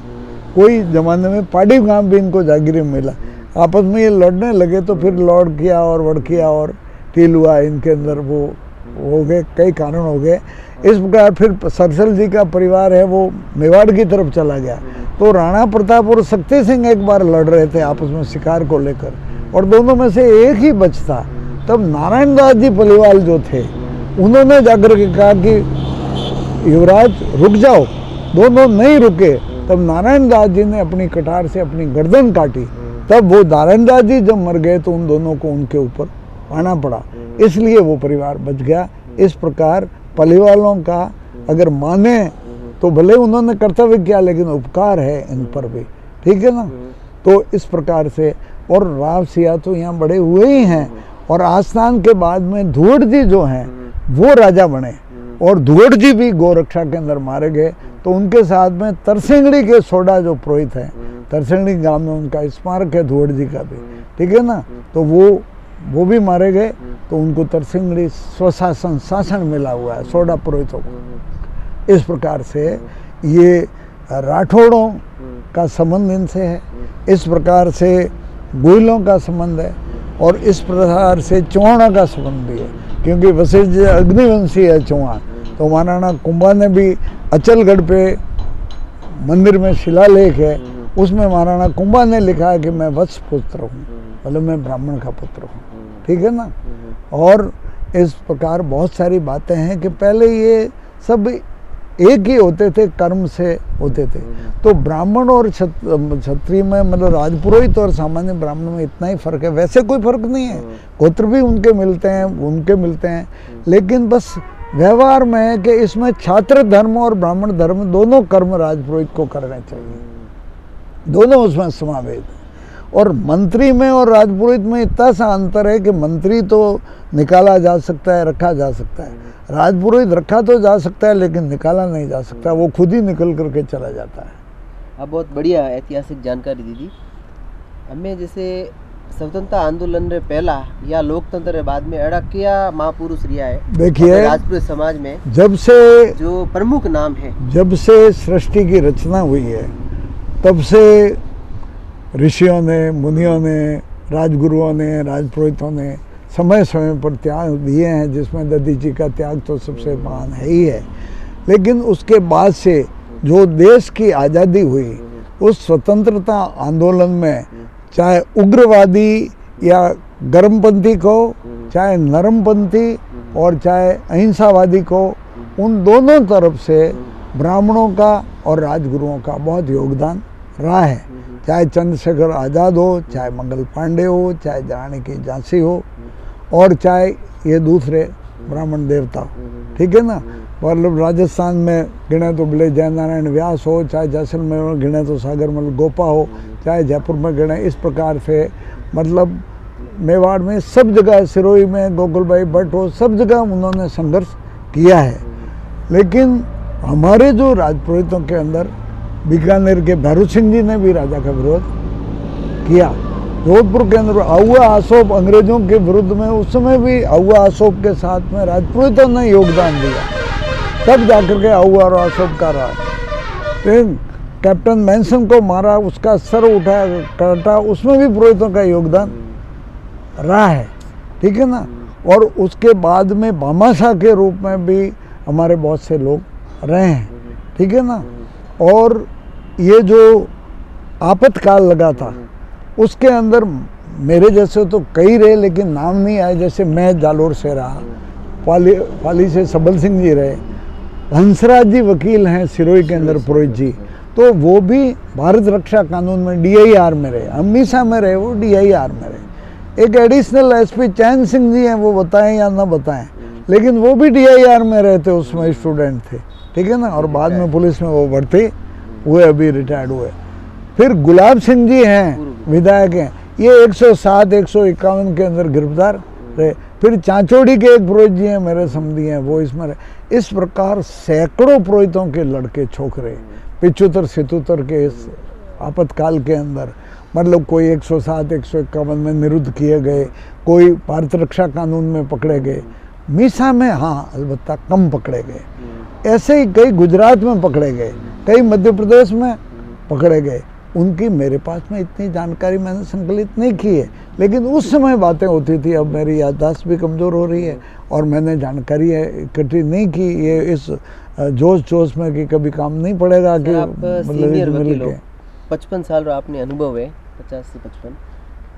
कोई जमाने में पाड़ी गांव भी इनको जागीर मिला। आपस में ये लड़ने लगे तो फिर लॉर्ड किया और वड़किया और टील हुआ, इनके अंदर वो हो गए, कई कारण हो गए। इस प्रकार फिर सरसल जी का परिवार है वो मेवाड़ की तरफ चला गया। तो राणा प्रताप और शक्ति सिंह एक बार लड़ रहे थे आपस में शिकार को लेकर, और दोनों में से एक ही बचता। तब नारायण दास जी पलीवाल जो थे उन्होंने जाकर के कहा कि युवराज रुक जाओ, दोनों नहीं रुके। तब नारायण दास जी ने अपनी कटार से अपनी गर्दन काटी। तब वो नारायण दास जी जब मर गए तो उन दोनों को उनके ऊपर आना पड़ा, इसलिए वो परिवार बच गया। इस प्रकार पालीवालों का अगर माने तो भले उन्होंने कर्तव्य किया, लेकिन उपकार है इन पर भी, ठीक है ना। तो इस प्रकार से, और राव सिया तो यहाँ बड़े हुए ही हैं। और आस्थान के बाद में धुवड़ जी जो हैं वो राजा बने, और धुवड़ जी भी गोरक्षा के अंदर मारे गए। तो उनके साथ में तरसिंगड़ी के सोडा जो पुरोहित हैं, तरसिंगड़ी गांव में उनका स्मारक है धुवड़ जी का भी, ठीक है ना। तो वो भी मारे गए। तो उनको तरसिंगड़ी स्वशासन शासन मिला हुआ है सोडा पुरोहितों को। इस प्रकार से ये राठौड़ों का संबंध इनसे है, इस प्रकार से गोइलों का संबंध है, और इस प्रकार से चौहानों का संबंध भी है। क्योंकि वशिष्ठ अग्निवंशी है चौहान। तो महाराणा कुंभा ने भी अचलगढ़ पे मंदिर में शिलालेख है, उसमें महाराणा कुंभा ने लिखा है कि मैं वत्स पुत्र हूँ, मतलब मैं ब्राह्मण का पुत्र हूँ, ठीक है ना। और इस प्रकार बहुत सारी बातें हैं कि पहले ये सब एक ही होते थे, कर्म से होते थे। तो ब्राह्मण और क्षत्रिय में, मतलब राजपुरोहित और सामान्य ब्राह्मण में इतना ही फर्क है। वैसे कोई फर्क नहीं है, गोत्र भी उनके मिलते हैं, लेकिन बस व्यवहार में है कि इसमें छात्र धर्म और ब्राह्मण धर्म दोनों कर्म राजपुरोहित को करने चाहिए, दोनों उसमें समावेश है। और मंत्री में और राजपुरोहित में इतना सा अंतर है कि मंत्री तो निकाला जा सकता है, रखा जा सकता है। राजपुरोहित रखा तो जा सकता है लेकिन निकाला नहीं जा सकता, वो खुद ही निकल करके चला जाता है। आप बहुत बढ़िया ऐतिहासिक जानकारी दीदी। हमें जैसे स्वतंत्रता आंदोलन रे पहला या लोकतंत्र रे बाद में अड़ा क्या महापुरुष रिया है, देखिए राजपूत समाज में जब से जो प्रमुख नाम है, जब से सृष्टि की रचना हुई है तब से ऋषियों ने, मुनियों ने, राजगुरुओं ने, राजपुरोहितों ने समय समय पर त्याग दिए हैं, जिसमें दधीची का त्याग तो सबसे महान है ही है। लेकिन उसके बाद से जो देश की आज़ादी हुई, उस स्वतंत्रता आंदोलन में चाहे उग्रवादी या गर्मपंथी को, चाहे नरमपंथी और चाहे अहिंसावादी को, उन दोनों तरफ से ब्राह्मणों का और राजगुरुओं का बहुत योगदान रहा है। चाहे चंद्रशेखर आज़ाद हो, चाहे मंगल पांडे हो, चाहे रानी की झांसी हो, और चाहे ये दूसरे ब्राह्मण देवता हो, ठीक है ना। मतलब राजस्थान में गिने तो भले जयनारायण व्यास हो, चाहे जैसलमेर में गिने तो सागरमल गोपा हो, चाहे जयपुर में गिने, इस प्रकार से मतलब मेवाड़ में सब जगह, सिरोही में गोकुल भाई भट्ट हो, सब जगह उन्होंने संघर्ष किया है। लेकिन हमारे जो राजपुरोहितों के अंदर बीकानेर के भैरू सिंह जी ने भी राजा का विरोध किया। जोधपुर के अंदर आउआ आसोप अंग्रेजों के विरुद्ध में, उस समय भी आउआ आसोप के साथ में राजपुरोहितों ने योगदान दिया, तब जाकर के आउआ और आसोप का रहा। तो कैप्टन मैनसन को मारा, उसका सर उठाया काटा, उसमें भी पुरोहितों का योगदान रहा है, ठीक है ना। और उसके बाद में भामाशाह के रूप में भी हमारे बहुत से लोग रहे हैं, ठीक है ना। और ये जो आपातकाल लगा था उसके अंदर मेरे जैसे तो कई रहे, लेकिन नाम नहीं आए। जैसे मैं जालोर से रहा, पाली से सबल सिंह जी रहे, हंसराज जी वकील हैं सिरोही के अंदर पुरोहित जी, तो वो भी भारत रक्षा कानून में DIR में रहे। हमेशा में रहे, वो DIR में रहे। एक एडिशनल SP चैन सिंह जी हैं, वो बताएं या ना बताएं, लेकिन वो भी DIR में रहे थे, उसमें स्टूडेंट थे, ठीक है ना। और बाद में पुलिस में वो भर्ती हुए, अभी रिटायर्ड हुए। फिर गुलाब सिंह जी हैं, विधायक हैं, ये 107 151 के अंदर गिरफ्तार रहे। फिर चांचोड़ी के एक पुरोहित जी हैं, मेरे समधी हैं, वो इसमें रहे। इस प्रकार सैकड़ों पुरोहितों के लड़के छोकरे 75 77 के इस आपातकाल के अंदर, मतलब कोई 107 151 में निरुद्ध किए गए, कोई भारत रक्षा कानून में पकड़े गए, मीसा में हाँ अलबत्ता कम पकड़े गए। ऐसे ही कई गुजरात में पकड़े गए, कई मध्य प्रदेश में पकड़े गए। उनकी मेरे पास में इतनी जानकारी मैंने संकलित नहीं की है, लेकिन उस समय बातें होती थी। अब मेरी याददाश्त भी कमज़ोर हो रही है और मैंने जानकारी इकट्ठी नहीं की, ये इस जोश में कि कभी काम नहीं पड़ेगा कि सीनियर वकील हो, 55 साल रो आपने अनुभव है, 50 से 55,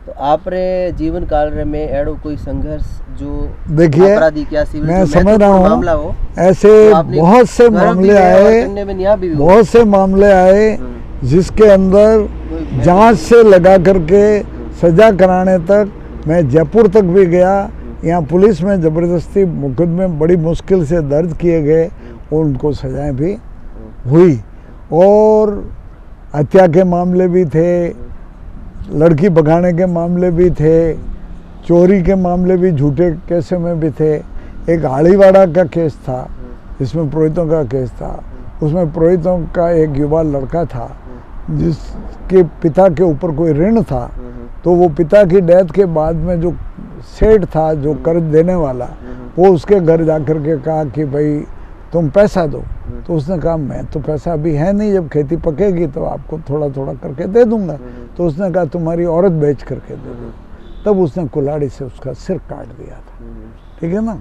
तो आप रे जीवन काल रे में एड़ो कोई संघर्ष जो देखिए मैं समझ रहा हूँ, ऐसे बहुत से मामले आए, बहुत से मामले आए जिसके अंदर जांच से लगा करके सजा कराने तक मैं जयपुर तक भी गया। यहाँ पुलिस में ज़बरदस्ती मुकदमे बड़ी मुश्किल से दर्ज किए गए और उनको सजाएं भी हुई। और हत्या के मामले भी थे, लड़की भगाने के मामले भी थे, चोरी के मामले भी झूठे केस में भी थे। एक हाड़ीवाड़ा का केस था जिसमें पुरोहितों का केस था, उसमें पुरोहितों का एक युवा लड़का था जिसके पिता के ऊपर कोई ऋण था, तो वो पिता की डेथ के बाद में जो सेठ था, जो कर्ज देने वाला, वो उसके घर जाकर के कहा कि भाई तुम पैसा दो। तो उसने कहा मैं तो पैसा अभी है नहीं, जब खेती पकेगी तो आपको थोड़ा थोड़ा करके दे दूंगा। तो उसने कहा तुम्हारी औरत बेच करके दे दो। तब उसने कुल्हाड़ी से उसका सिर काट दिया था, ठीक है ना।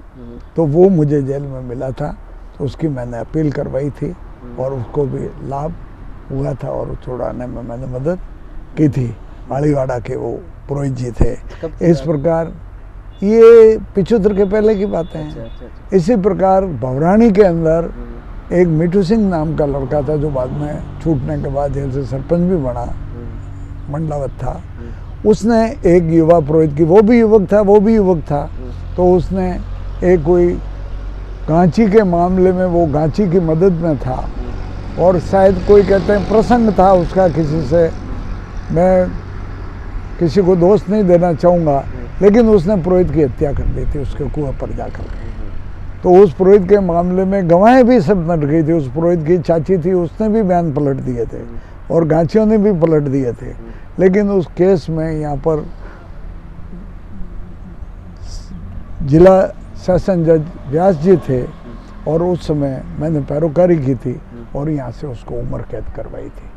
तो वो मुझे जेल में मिला था, तो उसकी मैंने अपील करवाई थी और उसको भी लाभ हुआ था और छुड़ाने में मैंने मदद की थी। हाड़ीवाड़ा के वो पुरोहित जी थे। इस प्रकार ये 75 के पहले की बात है। इसी प्रकार भवरानी के अंदर एक मिठू सिंह नाम का लड़का था जो बाद में छूटने के बाद जेल से सरपंच भी बना, मंडलावत था। उसने एक युवा पुरोहित की, वो भी युवक था, तो उसने एक कोई गांची के मामले में, वो गांची की मदद में था और शायद कोई कहते हैं प्रसंग था उसका किसी से, मैं किसी को दोष नहीं देना चाहूँगा, लेकिन उसने पुरोहित की हत्या कर दी थी उसके कुएं पर जाकर। तो उस पुरोहित के मामले में गवाहें भी सब नट गई थी। उस पुरोहित की चाची थी, उसने भी बयान पलट दिए थे और गांचियों ने भी पलट दिए थे। लेकिन उस केस में यहाँ पर जिला सेशन जज व्यास जी थे और उस समय मैंने पैरोकारी की थी और यहाँ से उसको उम्र कैद करवाई थी,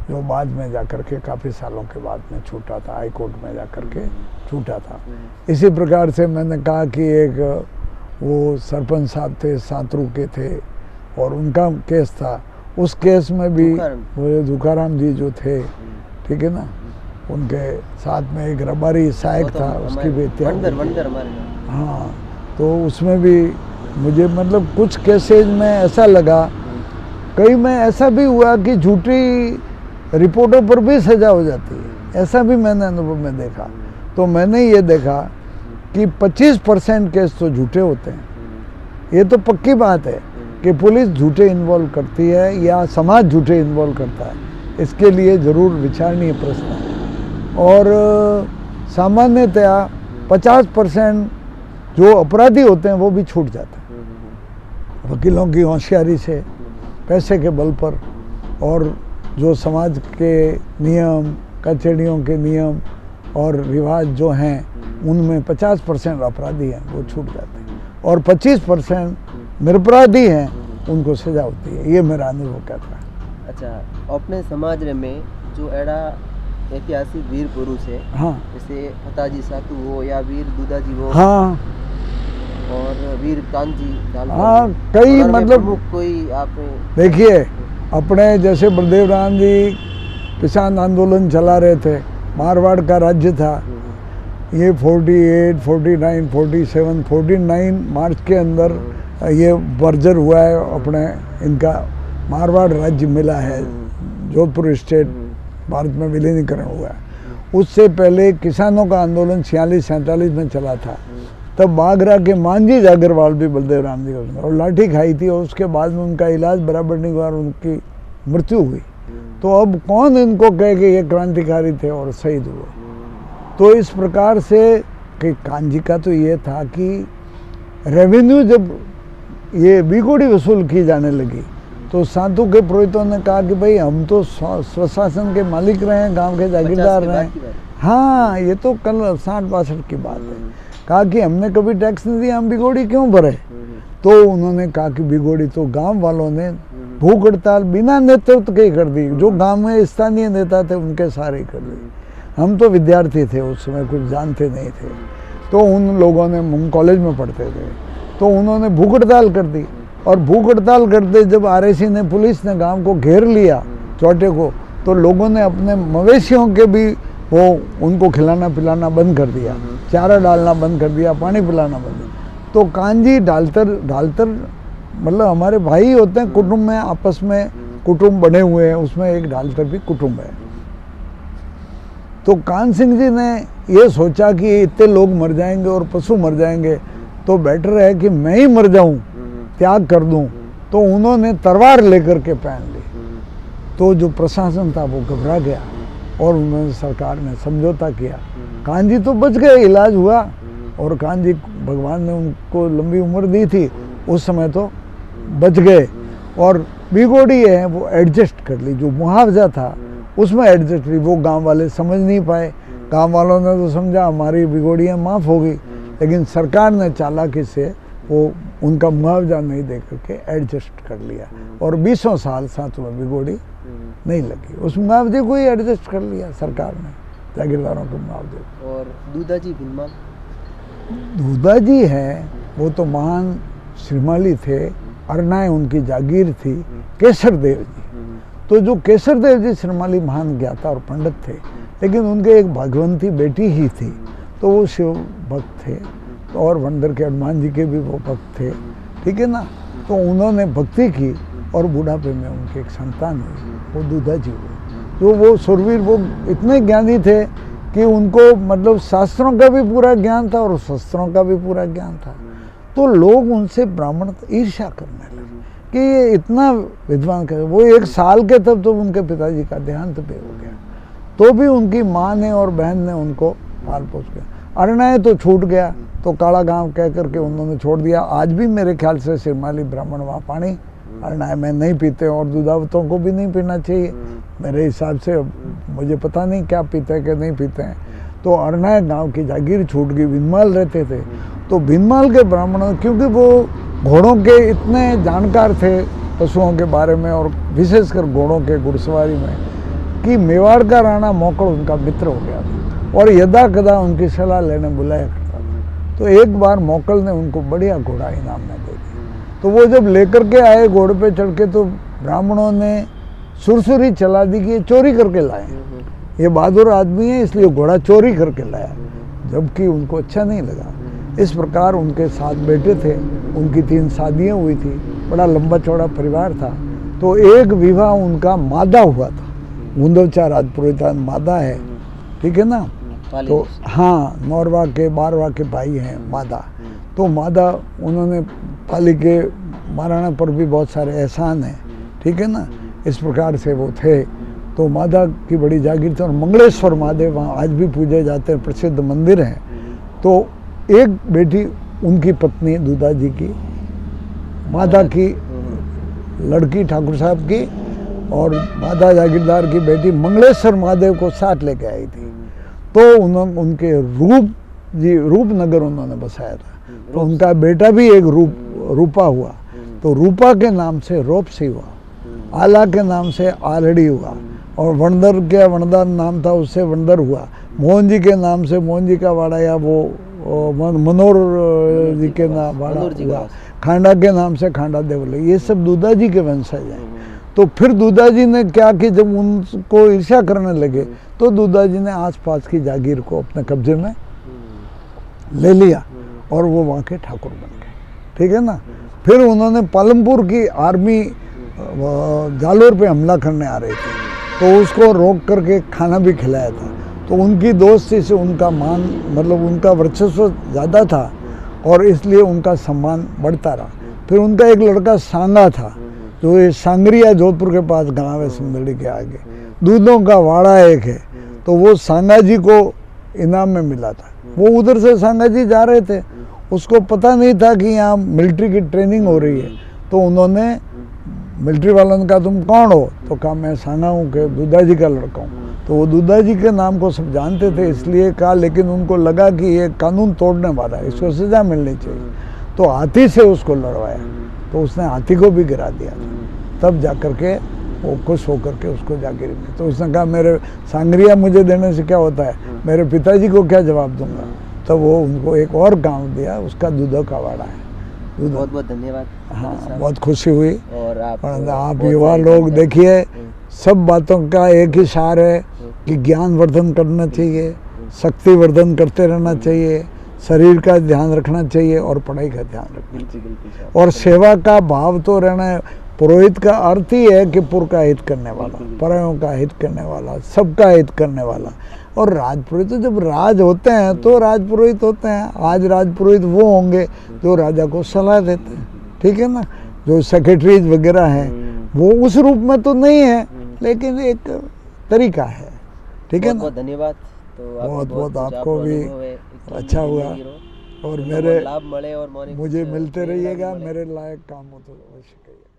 जो बाद में जाकर के काफ़ी सालों के बाद में छूटा था, हाई कोर्ट में जाकर के छूटा था। इसी प्रकार से मैंने कहा कि एक वो सरपंच साहब थे, सांतरू के थे और उनका केस था। उस केस में भी वो दुकाराम जी जो थे, ठीक है ना, उनके साथ में एक रबारी सहायक था, उसकी भी हत्या। हाँ, तो उसमें भी मुझे मतलब कुछ केसेज में ऐसा लगा कई में ऐसा भी हुआ कि झूठी रिपोर्टों पर भी सजा हो जाती है, ऐसा भी मैंने अनुभव में देखा। तो मैंने ये देखा कि 25% केस तो झूठे होते हैं। ये तो पक्की बात है कि पुलिस झूठे इन्वॉल्व करती है या समाज झूठे इन्वॉल्व करता है, इसके लिए ज़रूर विचारणीय प्रश्न है। और सामान्यतया 50% जो अपराधी होते हैं वो भी छूट जाते हैं वकीलों की होशियारी से, पैसे के बल पर, और जो समाज के नियम, कचहरियों के नियम और रिवाज जो हैं उनमें 50% अपराधी हैं वो छूट जाते हैं, और 25% निरपराधी हैं उनको सजा होती है। ये मेरा अनुभव कहता है। अच्छा, अपने समाज में जो एड़ा ऐतिहासिक वीर पुरुष है, हाँ जैसे फताजी सातू हो या वीर दूधाजी हो, हाँ और वीर कांजी डालकर हाँ, हो, कई और में मतलब प्रमुख कोई आपने देखिए, अपने जैसे बलदेव राम जी किसान आंदोलन चला रहे थे, मारवाड़ का राज्य था, ये 48, 49, 47, 49 मार्च के अंदर ये बर्जर हुआ है, अपने इनका मारवाड़ राज्य मिला है, जोधपुर स्टेट भारत में विलीनीकरण हुआ है। उससे पहले किसानों का आंदोलन 46-47 में चला था, तब बागरा के मांझी जागरवाल भी बलदेव राम जी को और लाठी खाई थी, और उसके बाद में उनका इलाज बराबर नहीं हुआ और उनकी मृत्यु हुई। तो अब कौन इनको कहे कि ये क्रांतिकारी थे और शहीद हुए? तो इस प्रकार से कि कांजी का तो ये था कि रेवेन्यू जब ये बिगोड़ी वसूल की जाने लगी तो साधु के पुरोहितों ने कहा कि भाई हम तो स्वशासन के मालिक रहे हैं, गांव के जागीरदार रहे हैं। हाँ, ये तो कल 60-62 की बात है। कहा कि हमने कभी टैक्स नहीं दिया, हम बिगोड़ी क्यों भरे? तो उन्होंने कहा कि बिगोड़ी तो गांव वालों ने भूख हड़ताल बिना नेतृत्व के कर दी, जो गांव में स्थानीय नेता थे उनके सारे कर दी। हम तो विद्यार्थी थे उस समय, कुछ जानते नहीं थे। तो उन लोगों ने, हम कॉलेज में पढ़ते थे, तो उन्होंने भूख हड़ताल कर दी। और भूख हड़ताल करते जब आरएसी ने, पुलिस ने गांव को घेर लिया, चौटे को, तो लोगों ने अपने मवेशियों के भी वो उनको खिलाना पिलाना बंद कर दिया, चारा डालना बंद कर दिया, पानी पिलाना बंद कर दिया। तो कांजी ढालतर मतलब हमारे भाई होते हैं, कुटुंब में आपस में कुटुंब बने हुए हैं, उसमें एक ढालतर भी कुटुंब है। तो कान सिंह जी ने ये सोचा कि इतने लोग मर जाएंगे और पशु मर जाएंगे, तो बेटर है कि मैं ही मर जाऊं, त्याग कर दूं। तो उन्होंने तलवार लेकर के पहन ली। तो जो प्रशासन था वो घबरा गया और उन्होंने, सरकार ने समझौता किया। कांजी तो बच गए, इलाज हुआ, और कांजी, भगवान ने उनको लंबी उम्र दी थी, उस समय तो बच गए। और बिगोड़ी है वो एडजस्ट कर ली, जो मुआवजा था उसमें एडजस्ट ली। वो गांव वाले समझ नहीं पाए, गांव वालों ने तो समझा हमारी बिगोड़ियाँ माफ़ होगी, लेकिन सरकार ने चालाकी से वो उनका मुआवजा नहीं दे करके एडजस्ट कर लिया, और 20 साल साथ में बिगोड़ी नहीं लगी। उस मुआवजे को ही एडजस्ट कर लिया सरकार ने, जागीरदारों के मुआवजे। और दूधाजी भीलमाल, दूधाजी हैं वो तो महान श्रीमाली थे, अरनाएं उनकी जागीर थी। केसर देव जी, तो जो केसर देव जी श्रीमाली महान ज्ञाता और पंडित थे, लेकिन उनके एक भागवंती बेटी ही थी, तो वो शिव भक्त थे, और वंदर के हनुमान जी के भी वो भक्त थे, ठीक है ना। तो उन्होंने भक्ति की और बुढ़ापे में उनके एक संतान हुई, वो दूधाजी हुए। तो वो सुरवीर, वो इतने ज्ञानी थे कि उनको मतलब शास्त्रों का भी पूरा ज्ञान था और शस्त्रों का भी पूरा ज्ञान था। तो लोग उनसे ब्राह्मण ईर्ष्या करने लगे कि ये इतना विद्वान कर। वो 1 साल के तब तो उनके पिताजी का देहांत भी हो गया, तो भी उनकी माँ ने और बहन ने उनको पाल पोस गया। अरनाए तो छूट गया, तो काला गांव कह करके उन्होंने छोड़ दिया। आज भी मेरे ख्याल से श्रीमाली ब्राह्मण वहाँ पानी अरनाए में नहीं पीते, और दूधावतों को भी नहीं पीना चाहिए मेरे हिसाब से। मुझे पता नहीं क्या पीते हैं कि नहीं पीते हैं। तो अरनाए गांव की जागीर छूट गई, भीनमाल रहते थे। तो भीनमाल के ब्राह्मणों, क्योंकि वो घोड़ों के इतने जानकार थे पशुओं के बारे में, और विशेषकर घोड़ों के घुड़सवारी में, कि मेवाड़ का राणा मोकड़ उनका मित्र हो गया था और यदा कदा उनकी सलाह लेने बुलाया करता था। तो एक बार मोकल ने उनको बढ़िया घोड़ा इनाम में दे दिया। तो वो जब लेकर के आए घोड़े पे चढ़ के, तो ब्राह्मणों ने सुरसुरी चला दी कि ये चोरी करके लाए, ये बहादुर आदमी है इसलिए घोड़ा चोरी करके लाया, जबकि उनको अच्छा नहीं लगा। इस प्रकार उनके 7 बेटे थे, उनकी 3 शादियाँ हुई थी, बड़ा लंबा चौड़ा परिवार था। तो एक विवाह उनका मादा हुआ था, मुंदवचा राजपुरोहित मादा है, ठीक है ना। तो हाँ, नौरवा के बारवा के भाई हैं मादा। तो मादा उन्होंने पाली के महाराणा पर भी बहुत सारे एहसान हैं, ठीक है ना, इस प्रकार से वो थे। तो मादा की बड़ी जागीर थी और मंगलेश्वर महादेव वहाँ आज भी पूजे जाते हैं, प्रसिद्ध मंदिर हैं। तो एक बेटी उनकी पत्नी दूधा जी की, मादा की लड़की ठाकुर साहब की, और मादा जागीरदार की बेटी मंगलेश्वर महादेव को साथ लेके आई थी। तो उन्होंने उनके रूपनगर उन्होंने बसाया था। तो उनका बेटा भी एक रूपा हुआ, तो रूपा के नाम से रोपसी हुआ, आला के नाम से आलड़ी हुआ, और वणदर के वणदार नाम था उससे वणदर हुआ, मोहन जी के नाम से मोहन जी का वाड़ा या वो मनोहर जी के नाम वाड़ा हुआ, खांडा के नाम से खांडा देवल। ये सब दूधा जी के वंशज हैं। तो फिर दूधा जी ने क्या कि जब उनको ईर्ष्या करने लगे तो दूधा जी ने आसपास की जागीर को अपने कब्जे में ले लिया और वो वहाँ के ठाकुर बन गए, ठीक है ना। फिर उन्होंने पालमपुर की आर्मी जालोर पे हमला करने आ रही थी, तो उसको रोक करके खाना भी खिलाया था। तो उनकी दोस्ती से उनका मान, मतलब उनका वर्चस्व ज़्यादा था और इसलिए उनका सम्मान बढ़ता रहा। फिर उनका एक लड़का सांगा था, जो ये सांगरिया जोधपुर के पास गांव है, सिंदड़ी के आगे, दूधों का वाड़ा एक है। तो वो सांगा जी को इनाम में मिला था। वो उधर से सांगा जी जा रहे थे, उसको पता नहीं था कि यहाँ मिलिट्री की ट्रेनिंग हो रही है। तो उन्होंने मिलिट्री वालों ने कहा तुम कौन हो? तो कहा मैं सांगा हूँ कि दूधा जी का लड़का हूँ। तो वो दूधा जी के नाम को सब जानते थे, इसलिए कहा, लेकिन उनको लगा कि ये कानून तोड़ने वाला है, इसको सजा मिलनी चाहिए। तो हाथी से उसको लड़वाया, तो उसने हाथी को भी गिरा दिया था। तब जा कर के वो खुश होकर के उसको जागीर दी। तो उसने कहा मेरे सांगरिया मुझे देने से क्या होता है, मेरे पिताजी को क्या जवाब दूंगा। तब वो उनको एक और गांव दिया, उसका दूधों का वाड़ा है। बहुत बहुत धन्यवाद। हाँ, बहुत खुशी हुई। और आप युवा लोग देखिए, सब बातों का एक ही सार है कि ज्ञान वर्धन करना चाहिए, शक्ति वर्धन करते रहना चाहिए, शरीर का ध्यान रखना चाहिए और पढ़ाई का ध्यान रखना चाहिए, और सेवा का भाव तो रहना है। पुरोहित का अर्थ ही है कि पुर का हित करने वाला, परायों का हित करने वाला, सबका हित करने वाला। और राजपुरोहित तो जब राज होते हैं तो राजपुरोहित होते हैं। आज राजपुरोहित वो होंगे जो राजा को सलाह देते हैं, ठीक है ना। जो सेक्रेटरीज वगैरह हैं वो उस रूप में तो नहीं है, लेकिन एक तरीका है, ठीक है ना। बहुत धन्यवाद। तो बहुत आपको भी अच्छा हुआ, और मेरे लाभ मिले और मुझे मिलते रहिएगा, मेरे लायक काम हो तो अवश्य करिए।